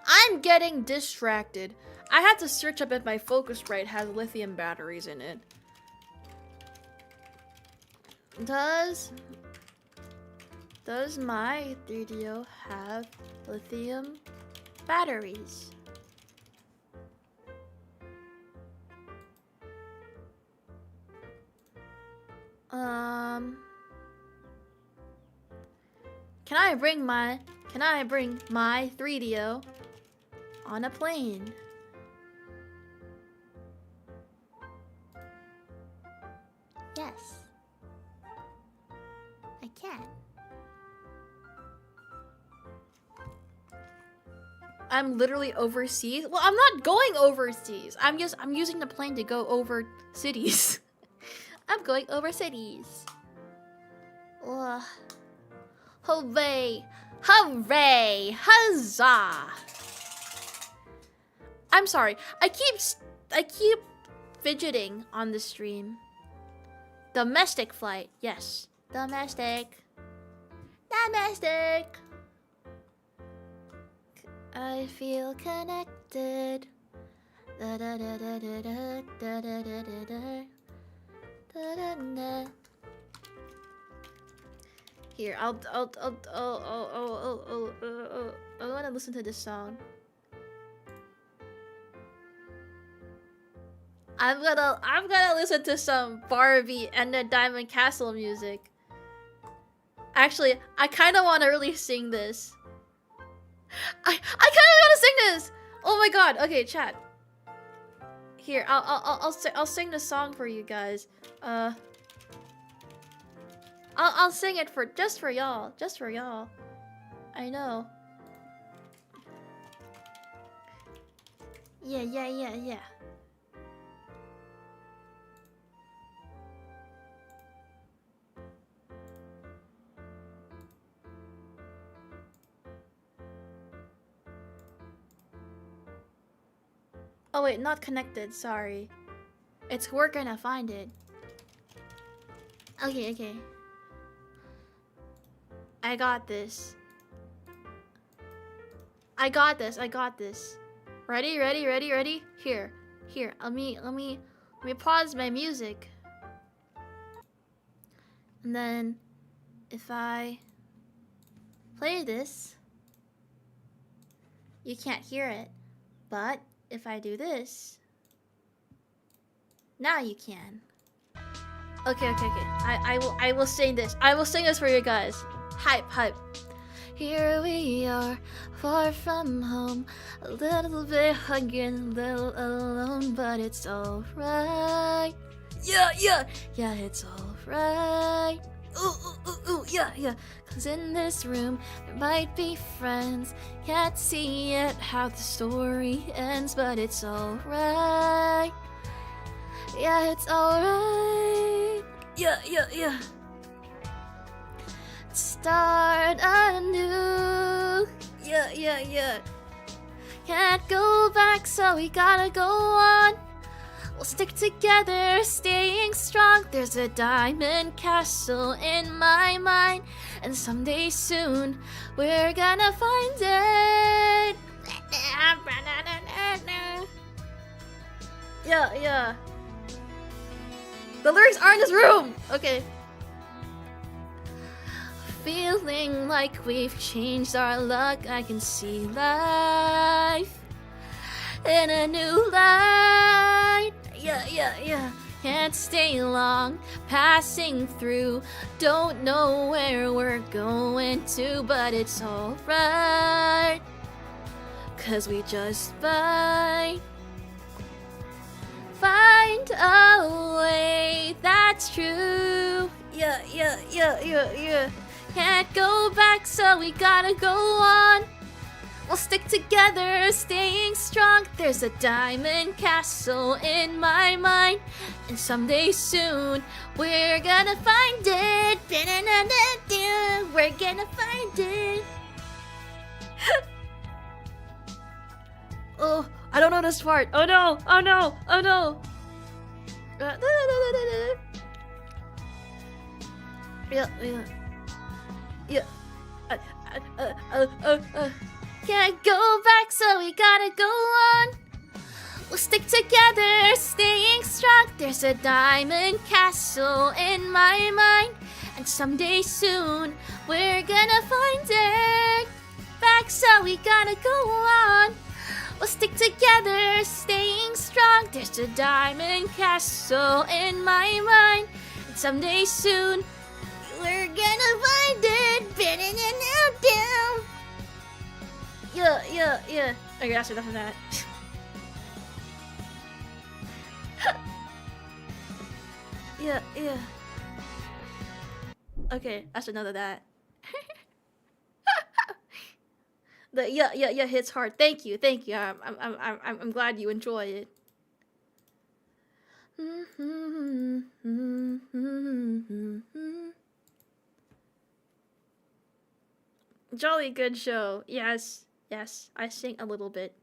I'm getting distracted. I had to search up if my Focusrite has lithium batteries in it. Does my 3DO have lithium batteries? Can I bring my 3DO on a plane?
Yes. I can.
I'm literally overseas. Well, I'm not going overseas. I'm using the plane to go over cities.
I'm going over cities. Ugh. Hooray! Hooray! Huzzah!
I'm sorry. I keep fidgeting on the stream. Domestic flight. Yes.
Domestic. Domestic. I feel connected. Da da da da da da da da da da da da da.
Here, I want to listen to this song. I'm gonna listen to some Barbie and the Diamond Castle music. Actually, I kind of want to really sing this. I kind of want to sing this. Oh my god. Okay, chat. Here, I'll sing the song for you guys. I'll sing it just for y'all. Just for y'all. I know. Yeah. Oh wait, not connected, sorry. It's we're gonna find it. Okay, okay. I got this. I got this, I got this. Ready, ready, ready, ready? Here. Here, let me pause my music. And then if I play this, you can't hear it. But if I do this, now you can. Okay, okay, okay. I will sing this. I will sing this for you guys. Hype, hype. Here we are, far from home, a little bit hungry and a little alone, but it's alright. Yeah, yeah, yeah, it's alright. Ooh, ooh, ooh, ooh, yeah, yeah. Cause in this room, there might be friends. Can't see yet how the story ends, but it's alright. Yeah, it's alright. Yeah, yeah, yeah. Start anew. Yeah, yeah, yeah. Can't go back, so we gotta go on. We'll stick together, staying strong. There's a diamond castle in my mind, and someday soon we're gonna find it. Yeah, yeah. The lyrics are in this room. Okay. Feeling like we've changed our luck. I can see life in a new light. Yeah, yeah, yeah. Can't stay long, passing through. Don't know where we're going to, but it's alright. Cause we just might find a way. That's true. Yeah, yeah, yeah, yeah, yeah. Can't go back, so we gotta go on. We'll stick together, staying strong. There's a diamond castle in my mind, and someday soon we're gonna find it. We're gonna find it. Oh, I don't know this part. Oh no, oh no, oh no. Yeah, yeah. Yeah. Can't go back, so we gotta go on. We'll stick together, staying strong. There's a diamond castle in my mind, and someday soon we're gonna find it. Back, so we gotta go on. We'll stick together, staying strong. There's a diamond castle in my mind, and someday soon we're gonna find it. Yeah, yeah, yeah. Okay, that's enough of that. Yeah, yeah. Okay, that's enough of that. The yeah, yeah, yeah hits hard. Thank you, thank you. I'm glad you enjoy it. Jolly good show. Yes, yes. I sing a little bit.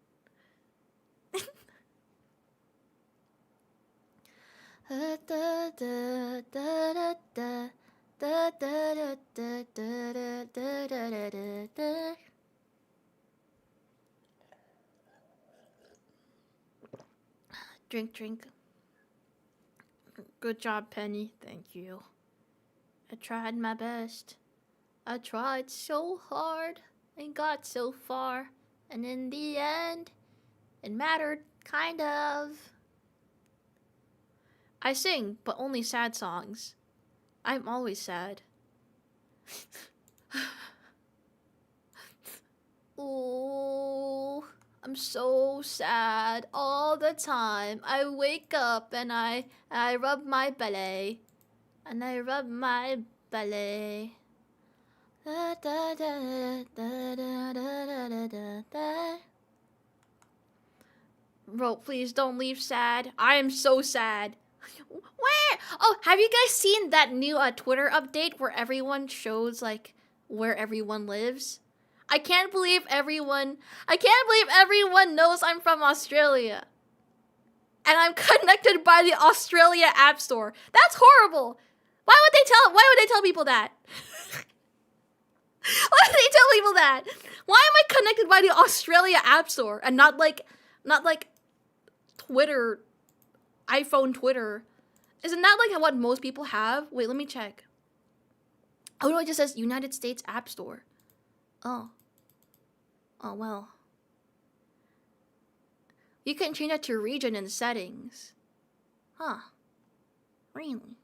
Drink, drink. Good job, Penny. Thank you. I tried my best. I tried so hard and got so far, and in the end, it mattered, kind of. I sing, but only sad songs. I'm always sad. Ooh, I'm so sad all the time. I wake up and I rub my belly, and I rub my belly. Da, da, da, da, da, da, da, da, da. Bro, please don't leave sad. I am so sad. Where? Oh, have you guys seen that new Twitter update where everyone shows like where everyone lives? I can't believe everyone knows I'm from Australia. and I'm connected by the Australia App Store. That's horrible. Why would they tell people that? Why would they tell people that? Why am I connected by the Australia App Store and not like Twitter, iPhone Twitter? Isn't that like what most people have? Wait, let me check. Oh no, it just says United States App Store. Oh. Oh well. You can change that to region and settings. Huh. Really?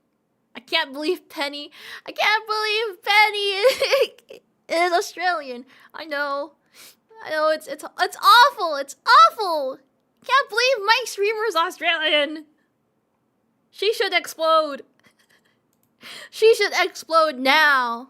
I can't believe Peni is Australian. I know, it's awful. It's awful. Can't believe my streamer is Australian. She should explode. She should explode now.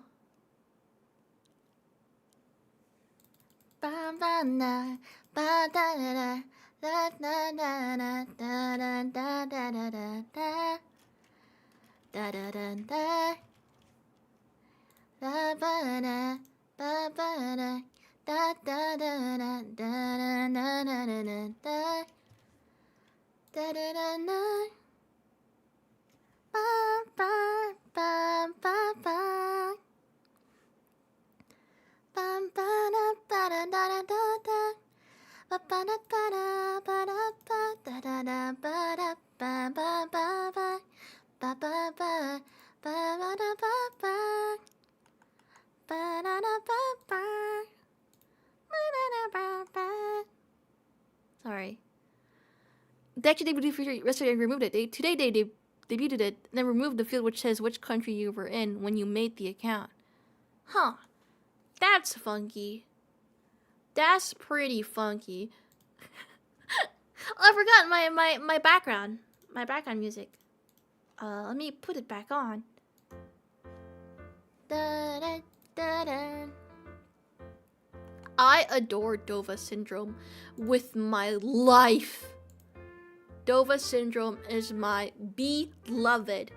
Sorry. They actually debuted the feature yesterday and removed it. Today they debuted it and then removed the field which says which country you were in when you made the account. Huh. That's funky. That's pretty funky. Oh, I forgot my background. My background music. Let me put it back on. Da, da, da, da. I adore Dova Syndrome with my life. Dova Syndrome is my beloved.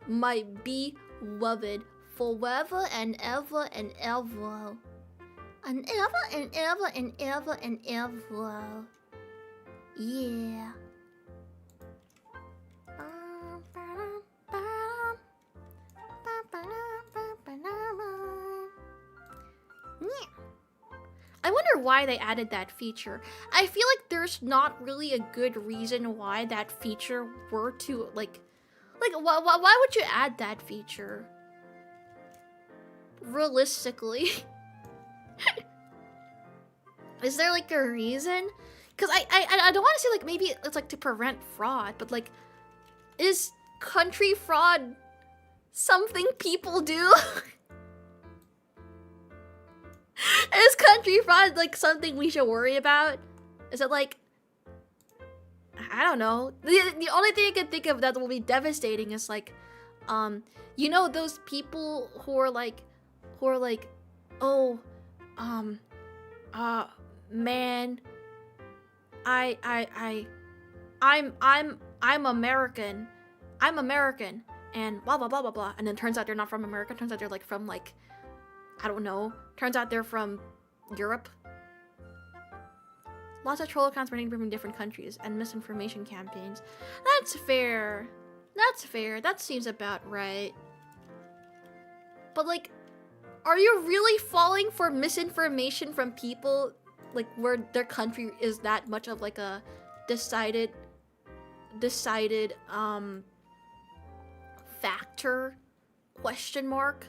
My beloved. Forever and ever and ever. And ever and ever and ever and ever. Yeah. I wonder why they added that feature. I feel like there's not really a good reason why that feature were to like why would you add that feature? Realistically. Is there like a reason? Because I don't want to say like maybe it's like to prevent fraud, but like is country fraud something people do? Is country fraud like something we should worry about? Is it like, I don't know. The only thing I can think of that will be devastating is like, you know those people who are like, oh, man, I'm American. I'm American, and blah blah blah blah blah. And then turns out they're not from America. Turns out they're like from like, I don't know. Turns out they're from Europe. Lots of troll accounts running from different countries and misinformation campaigns. That's fair. That's fair. That seems about right. But like, are you really falling for misinformation from people like where their country is that much of like a decided factor? Question mark.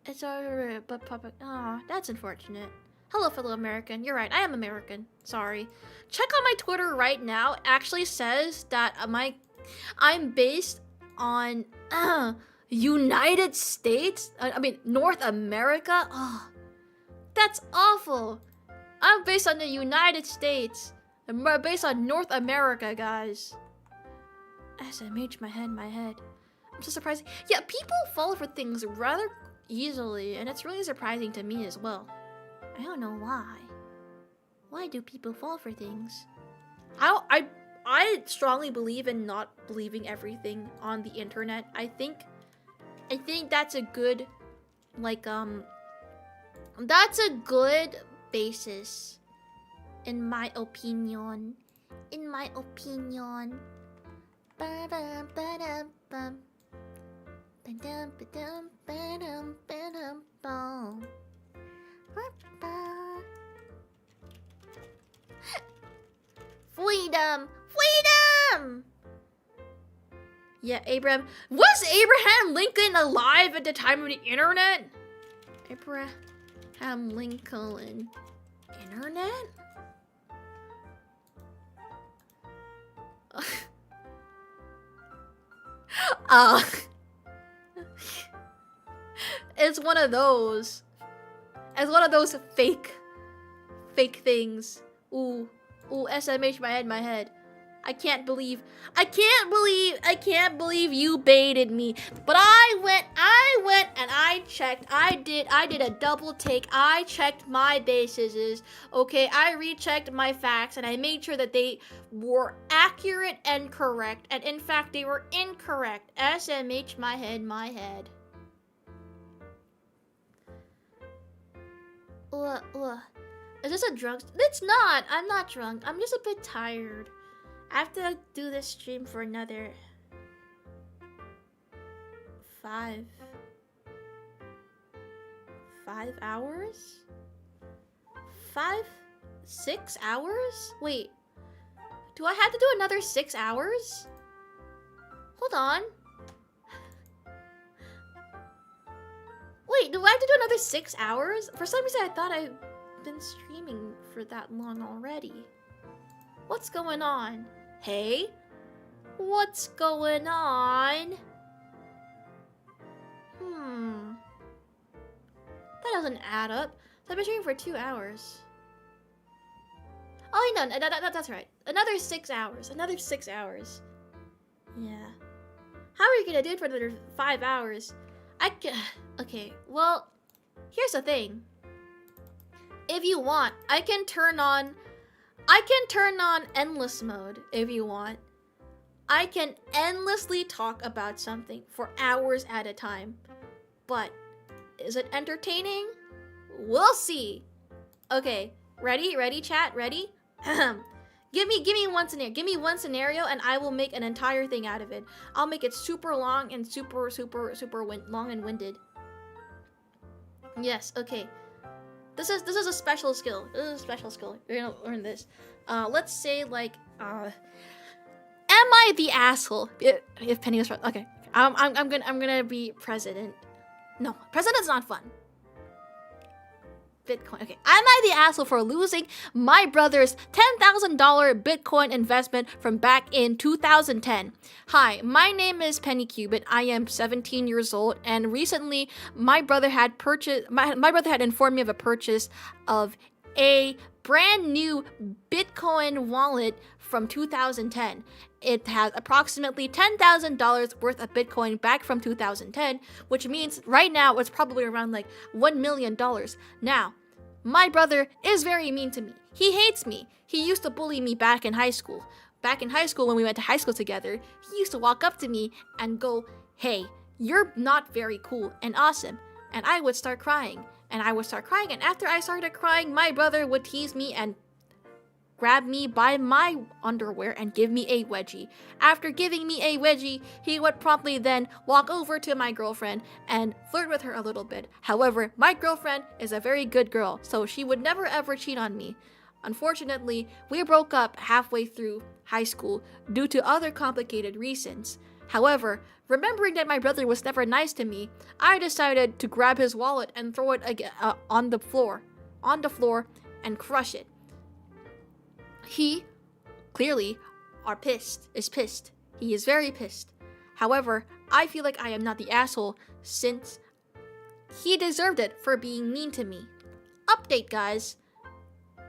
It's alright, but Papa. Aw, that's unfortunate. Hello, fellow American. You're right, I am American. Sorry. Check on my Twitter right now. It actually says that I'm based on United States. I mean North America. Oh, that's awful. I'm based on the United States. I'm based on North America, guys. SMH, my head. I'm so surprised. Yeah, people fall for things rather easily, and it's really surprising to me as well. I don't know why. Why do people fall for things? I strongly believe in not believing everything on the internet. I think that's a good
That's a good basis. In my opinion. In my opinion. Ba-dum, ba-dum, bum. Ba-dum, ba-dum, ba-dum, ba-dum, bum. Ba-ba. Freedom! Freedom! Yeah, Abraham. Was Abraham Lincoln alive at the time of the internet? Abraham Lincoln. Internet? It's one of those. It's one of those fake things. Ooh, SMH my head. I can't believe you baited me. But I went and I checked. I did a double take. I checked my bases. Okay, I rechecked my facts and I made sure that they were accurate and correct. And in fact, they were incorrect. SMH my head. Is this a drug? It's not. I'm not drunk. I'm just a bit tired. I have to do this stream for another 5 hours? 6 hours? Wait, do I have to do another 6 hours? Hold on. Wait, do I have to do another 6 hours? For some reason I thought I'd been streaming for that long already. What's going on? Hey? What's going on? That doesn't add up. So I've been streaming for 2 hours. Oh, no, that's right. Another 6 hours. Another 6 hours. Yeah. How are you gonna do it for another 5 hours? Okay, well, here's the thing. If you want, I can turn on endless mode if you want. I can endlessly talk about something for hours at a time. But is it entertaining? We'll see. Okay, ready chat, ready? Give me one scenario. Give me one scenario and I will make an entire thing out of it. I'll make it super long and super long and winded. Yes, okay. This is a special skill. This is a special skill. You're gonna learn this. Let's say like, am I the asshole? If Penny was right. Okay, I'm gonna be president. No, president's not fun. Bitcoin. Okay, am I the asshole for losing my brother's $10,000 Bitcoin investment from back in 2010? Hi, my name is Peni Qubit. I am 17 years old, and recently my brother had informed me of a purchase of a brand new Bitcoin wallet from 2010. It has approximately $10,000 worth of Bitcoin back from 2010, which means right now it's probably around like $1 million. Now, my brother is very mean to me. He hates me. He used to bully me back in high school. Back in high school, when we went to high school together, he used to walk up to me and go, "Hey, you're not very cool and awesome." And I would start crying. And after I started crying, my brother would tease me and grab me by my underwear and give me a wedgie. After giving me a wedgie, he would promptly then walk over to my girlfriend and flirt with her a little bit. However, my girlfriend is a very good girl, so she would never ever cheat on me. Unfortunately, we broke up halfway through high school due to other complicated reasons. However, remembering that my brother was never nice to me, I decided to grab his wallet and throw it again on the floor and crush it. He clearly is pissed. He is very pissed. However, I feel like I am not the asshole since he deserved it for being mean to me. Update, guys.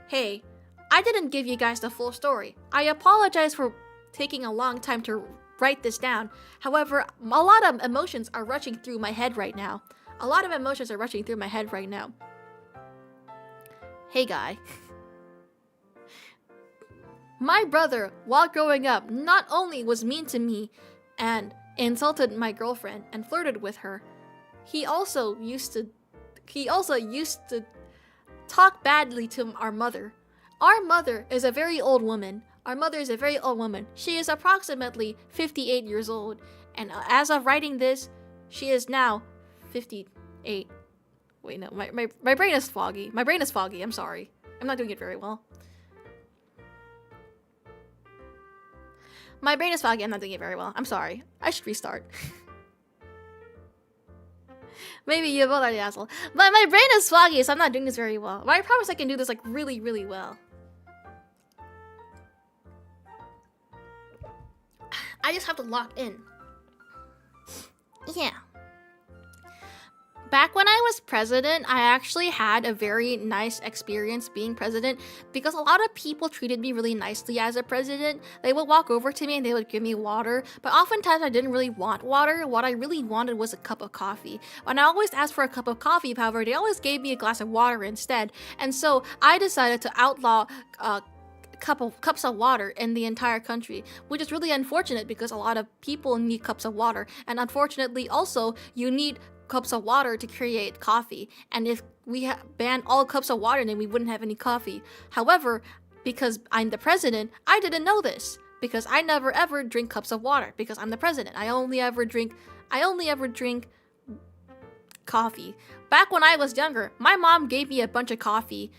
Hey, I didn't give you guys the full story. I apologize for taking a long time to write this down. However, a lot of emotions are rushing through my head right now. Hey, guy. My brother, while growing up, not only was mean to me and insulted my girlfriend and flirted with her, he also used to
talk badly to our mother. Our mother is a very old woman. She is approximately 58 years old. And as of writing this, she is now 58. Wait, no, my brain is foggy. I'm sorry. I'm not doing it very well. My brain is foggy. I'm not doing it very well. I'm sorry. I should restart. Maybe you both are the asshole. But my brain is foggy, so I'm not doing this very well. But I promise I can do this like really, really well. I just have to lock in. Yeah. Back when I was president, I actually had a very nice experience being president because a lot of people treated me really nicely as a president. They would walk over to me and they would give me water, but oftentimes I didn't really want water. What I really wanted was a cup of coffee. When I always asked for a cup of coffee, however, they always gave me a glass of water instead. And so I decided to outlaw cups of water in the entire country, which is really unfortunate because a lot of people need cups of water, and unfortunately also you need cups of water to create coffee, and if we ban all cups of water, then we wouldn't have any coffee. However, because I'm the president, I didn't know this because I never ever drink cups of water because I'm the president. I only ever drink coffee. Back when I was younger, my mom gave me a bunch of coffee,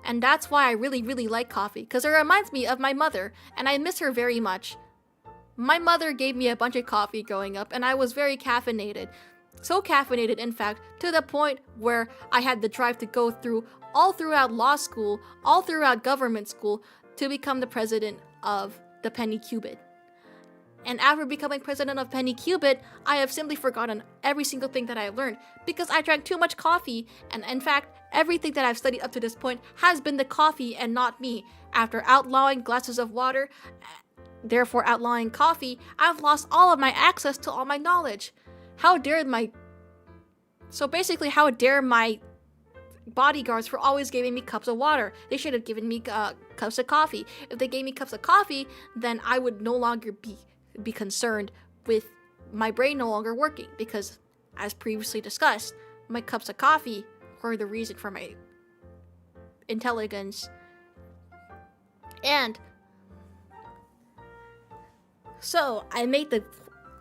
and that's why I really, really like coffee because it reminds me of my mother, and I miss her very much. My mother gave me a bunch of coffee growing up, and I was very caffeinated. So caffeinated, in fact, to the point where I had the drive to go through all throughout law school, all throughout government school, to become the president of the Peni Qubit. And after becoming president of Peni Qubit, I have simply forgotten every single thing that I learned because I drank too much coffee, and in fact, everything that I've studied up to this point has been the coffee and not me. After outlawing glasses of water, therefore outlawing coffee, I've lost all of my access to all my knowledge. How dare my bodyguards for always giving me cups of water? They should have given me cups of coffee. If they gave me cups of coffee, then I would no longer be concerned with my brain no longer working because, as previously discussed, my cups of coffee were the reason for my intelligence. And so I made the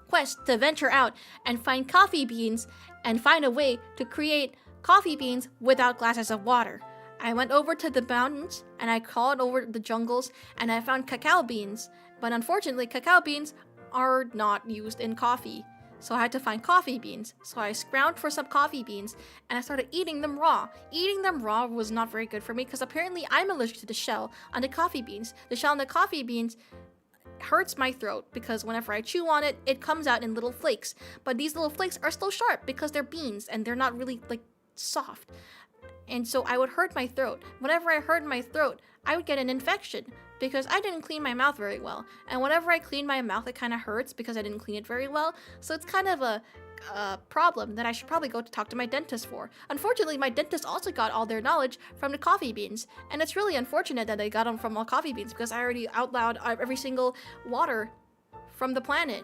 quest to venture out and find coffee beans and find a way to create coffee beans without glasses of water. I went over to the mountains and I crawled over the jungles and I found cacao beans, but unfortunately cacao beans are not used in coffee, so I had to find coffee beans. So I scrounged for some coffee beans and I started eating them raw. Eating them raw was not very good for me because apparently I'm allergic to the shell on the coffee beans. The shell on the coffee beans hurts my throat because whenever I chew on it, it comes out in little flakes. But these little flakes are still sharp because they're beans and they're not really like soft. And so I would hurt my throat. Whenever I hurt my throat, I would get an infection because I didn't clean my mouth very well. And whenever I clean my mouth, it kind of hurts because I didn't clean it very well. So it's kind of a problem that I should probably go to talk to my dentist for. Unfortunately, my dentist also got all their knowledge from the coffee beans, and it's really unfortunate that they got them from all coffee beans because I already outlawed every single water from the planet.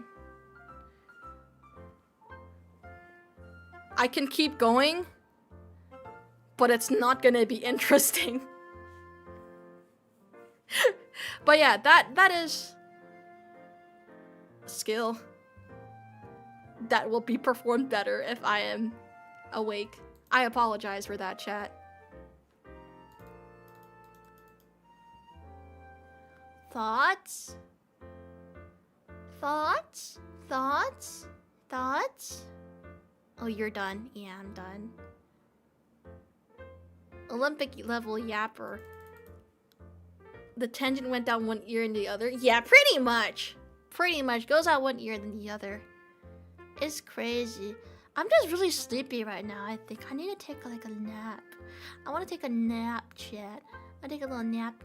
I can keep going, but it's not gonna be interesting. But yeah, that is a skill that will be performed better if I am awake. I apologize for that, chat. Thoughts? Thoughts? Thoughts? Thoughts? Oh, you're done. Yeah, I'm done. Olympic level yapper. The tangent went down one ear and the other. Yeah, pretty much. Pretty much. Goes out one ear and then the other. It's crazy. I'm just really sleepy right now, I think. I need to take like a nap. I want to take a nap, chat. I'll take a little nap.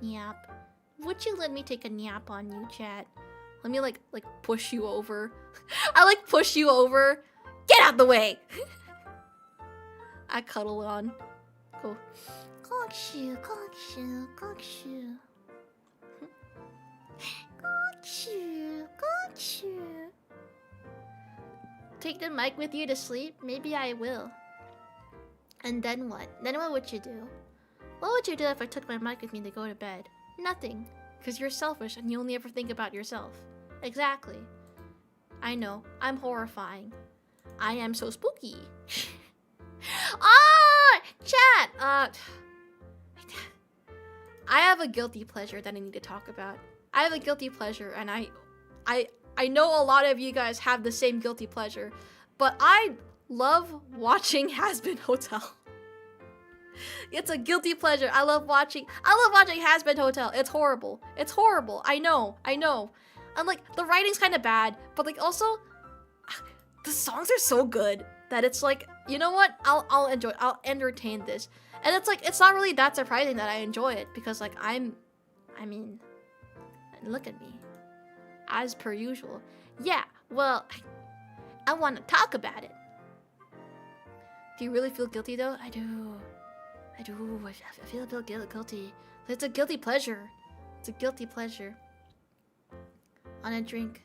Would you let me take a nap on you, chat? Let me like push you over. I like push you over. Get out the way! I cuddle on. Cool. Gongshoo. Take the mic with you to sleep? Maybe I will. And then what? Then what would you do?
What would you do if I took my mic with me to go to bed? Nothing. Because you're selfish and you only ever think about yourself. Exactly. I know. I'm horrifying. I am so spooky. Ah! Chat! I have a guilty pleasure that I need to talk about. I have a guilty pleasure, and I know a lot of you guys have the same guilty pleasure, but I love watching Has-Been Hotel. It's a guilty pleasure. I love watching Has-Been Hotel. It's horrible. It's horrible. I know. And like the writing's kind of bad, but like also the songs are so good that it's like, you know what? I'll enjoy it. I'll entertain this. And it's like it's not really that surprising that I enjoy it because like I mean, look at me. As per usual. Yeah, well, I want to talk about it. Do you really feel guilty though? I do. I feel a bit guilty. It's a guilty pleasure. It's a guilty pleasure. On a drink.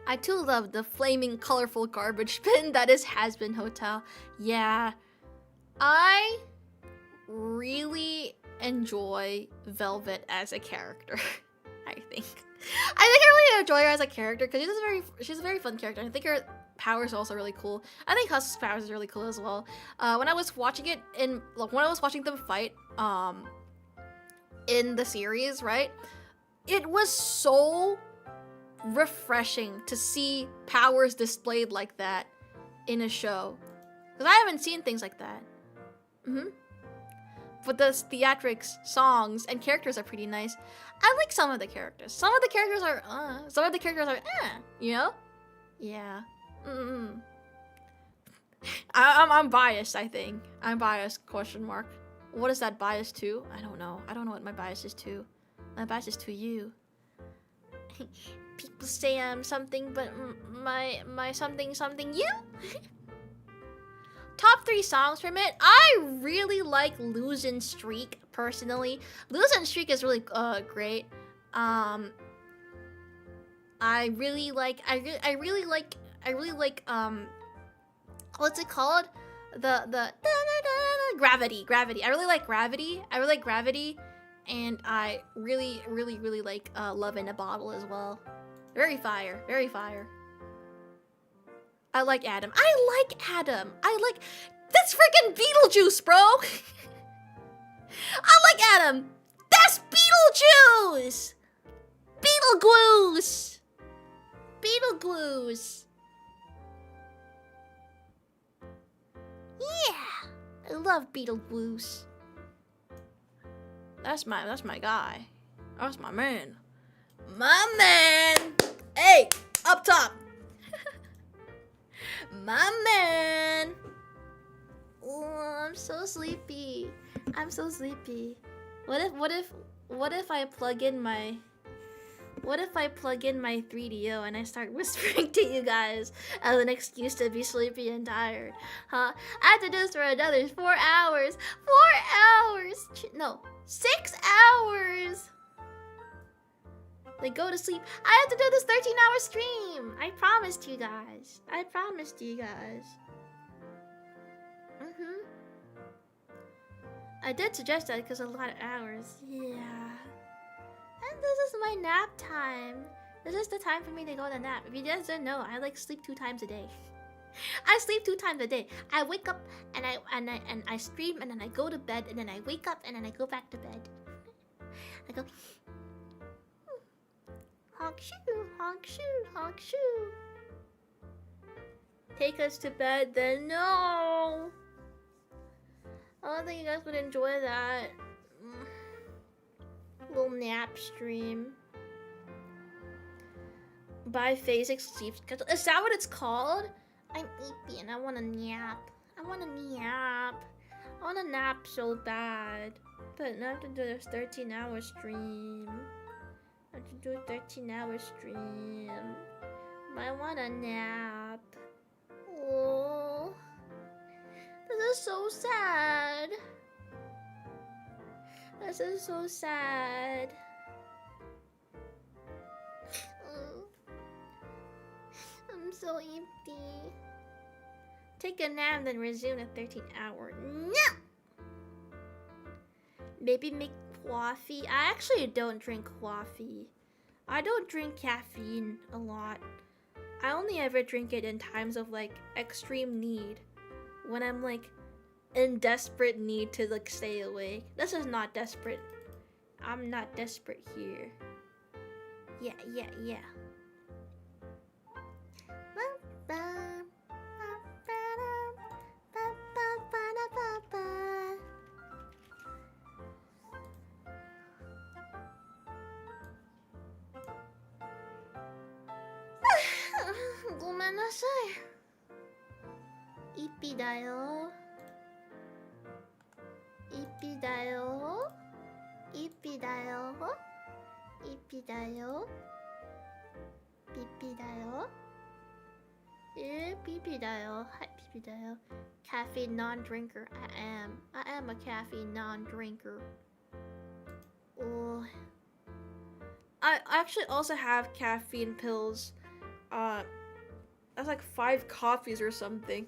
I too love the flaming colorful garbage bin that is Has-Been Hotel. Yeah. I really enjoy Velvet as a character. I think I really enjoy her as a character because she's a very fun character. I think her powers are also really cool. I think Husk's powers is really cool as well. When I was watching them fight in the series, right? It was so refreshing to see powers displayed like that in a show. Because I haven't seen things like that. But the theatrics, songs, and characters are pretty nice. I like some of the characters. Some of the characters are you know? Yeah. I'm biased, I think. I'm biased, question mark. What is that bias to? I don't know. I don't know what my bias is to. My bias is to you. People say I'm something, but my something you? Top 3 songs from it. I really like Losing Streak, personally. Losing Streak is really great. I really like what's it called? The Gravity. I really like Gravity. And I really like Love in a Bottle as well. Very fire. I like Adam. That's freaking Beetlejuice, bro. I like Adam. That's Beetlejuice. Beetlejuice. Yeah, I love Beetlejuice. That's my guy. That's my man. My man. Hey, up top. My man. Oh, I'm so sleepy. What if I plug in my 3DO and I start whispering to you guys as an excuse to be sleepy and tired? Huh? I have to do this for another 4 hours. 4 hours. No, 6 hours. Then go to sleep. I have to do this 13-hour stream. I promised you guys. I did suggest that because a lot of hours. Yeah. And this is my nap time. This is the time for me to go to nap. If you guys don't know, I like sleep 2 times a day. I sleep 2 times a day. I wake up and I stream and then I go to bed and then I wake up and then I go back to bed. I go honk shoo. Take us to bed then. No. I don't think you guys would enjoy that. Little nap stream. Biphasic sleep schedule. Is that what it's called? I'm sleepy and I want to nap. I want to nap so bad. But now I have to do this 13-hour stream. I have to do a 13-hour stream. But I want to nap. Oh. This is so sad. I'm so empty. Take a nap, then resume at 13 hour. No! Maybe make coffee. I actually don't drink coffee. I don't drink caffeine a lot. I only ever drink it in times of like extreme need. When I'm like in desperate need to like stay awake. This is not desperate. I'm not desperate here. Yeah. 고만나사이. 이삐다요. 이삐다요. 이삐다요. 이삐다요. 삐삐다요. 삐삐다요. Hi, 삐삐다요. Caffeine non-drinker. I am a caffeine non-drinker. Oh. I actually also have caffeine pills. That's like 5 coffees or something.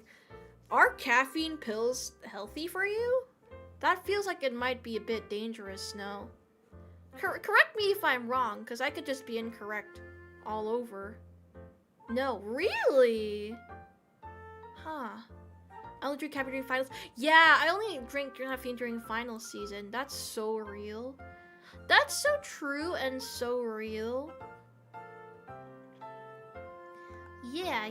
Are caffeine pills healthy for you? That feels like it might be a bit dangerous, no? Correct me if I'm wrong, because I could just be incorrect all over. No, really? Huh. I only drink caffeine during finals. Yeah, I only drink caffeine during final season. That's so real. That's so true and so real. Yeah.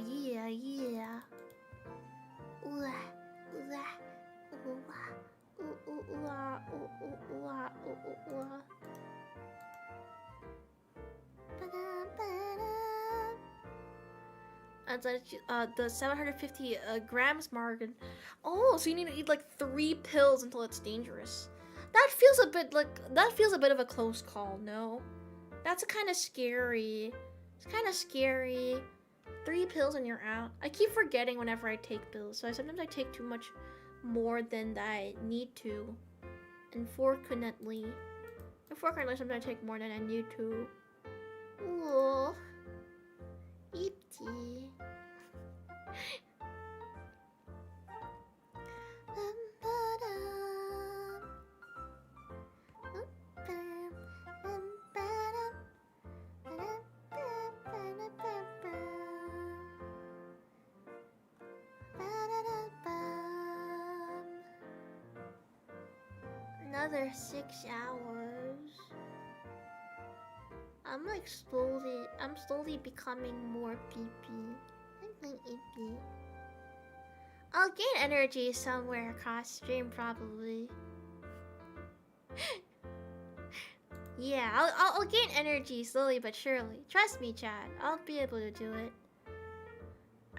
The 750 grams mark. Oh, so you need to eat like 3 pills until it's dangerous. That feels a bit of a close call. No, that's kind of scary. It's kind of scary. 3 pills and you're out. I keep forgetting whenever I take pills, so sometimes I take too much more than I need to. Unfortunately, sometimes I take more than I need to. Ooh, itty. Another 6 hours. I'm slowly becoming more pee-pee. I'm ippy. I'll gain energy somewhere across stream probably. Yeah, I'll gain energy slowly but surely. Trust me, Chad. I'll be able to do it.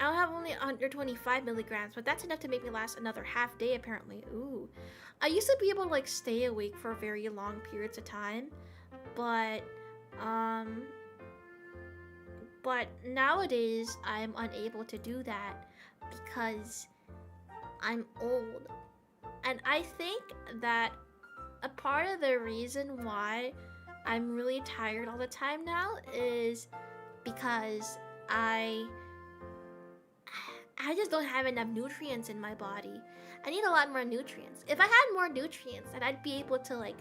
I'll have only 125 milligrams, but that's enough to make me last another half day apparently. Ooh. I used to be able to like stay awake for very long periods of time, but nowadays I'm unable to do that because I'm old. And I think that a part of the reason why I'm really tired all the time now is because I just don't have enough nutrients in my body. I need a lot more nutrients. If I had more nutrients, then I'd be able to like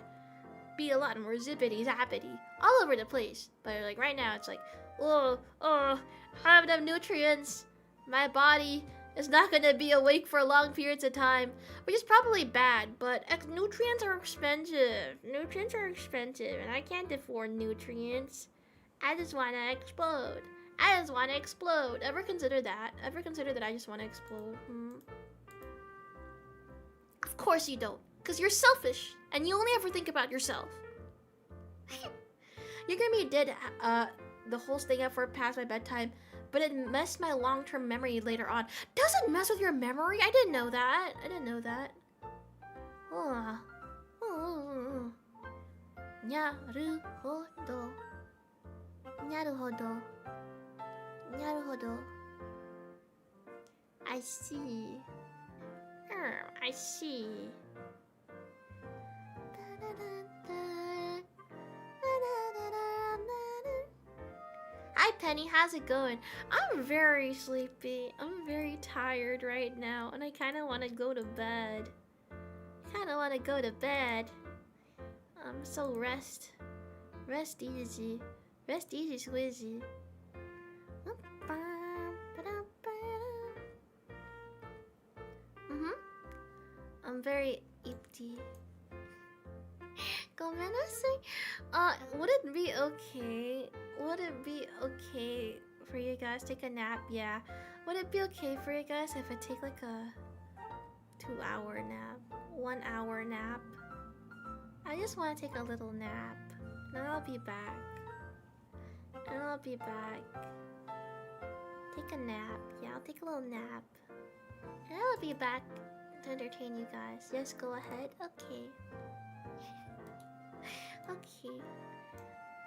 be a lot more zippity zappity all over the place. But like right now, it's like, oh, I have enough nutrients. My body is not gonna be awake for long periods of time, which is probably bad. But nutrients are expensive. Nutrients are expensive, and I can't afford nutrients. I just wanna explode. Ever consider that? Ever consider that I just want to explode? Of course you don't, because you're selfish, and you only ever think about yourself. You're gonna be dead the whole staying up for past my bedtime, but it messed my long-term memory later on. Does it mess with your memory? I didn't know that. Naruhodo. I see. I see. Hi Penny. How's it going? I'm very sleepy. I'm very tired right now, and I kind of want to go to bed. So rest easy, squizzy. I'm very empty. Would it be okay? Would it be okay for you guys to take a nap? Yeah. Would it be okay for you guys if I take like a 2-hour nap? 1 hour nap? I just want to take a little nap. And I'll be back. Take a nap. Yeah, I'll take a little nap. And I'll be back to entertain you guys. Yes, go ahead. Okay. Okay.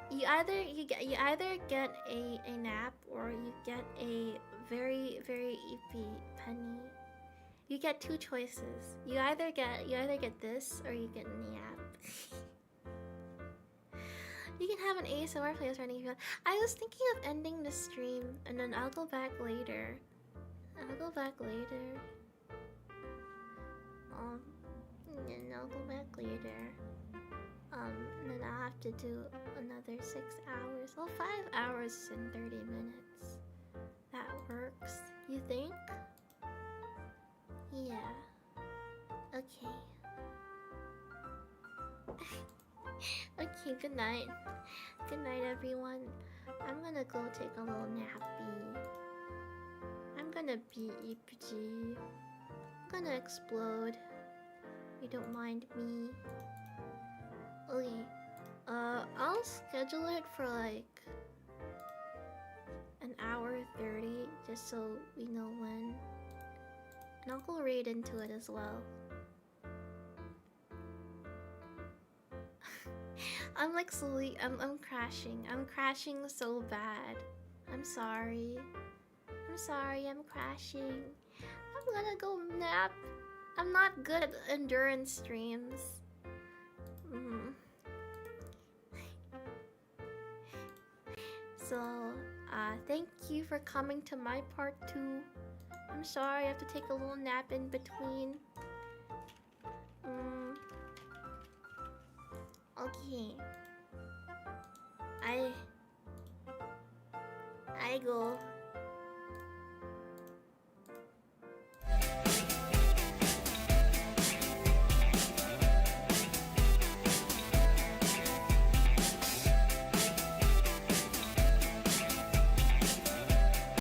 You either get a nap or you get a very ippy penny. You get 2 choices. You either get this or you get a nap. You can have an ASMR playlist running if you want. I was thinking of ending the stream and then I'll go back later. And then I'll go back later. And then I'll have to do another 6 hours. Well, 5 hours and 30 minutes. That works. You think? Yeah. Okay. Okay, good night. Good night, everyone. I'm gonna go take a little nappy. I'm gonna be EPG. I'm gonna explode. You don't mind me. Okay. I'll schedule it for like an hour 30, just so we know when. And I'll go read into it as well. I'm like slowly, I'm crashing. I'm crashing so bad. I'm sorry, I'm crashing. I'm gonna go nap. I'm not good at endurance streams. So, thank you for coming to my part 2. I'm sorry I have to take a little nap in between. Okay. I go.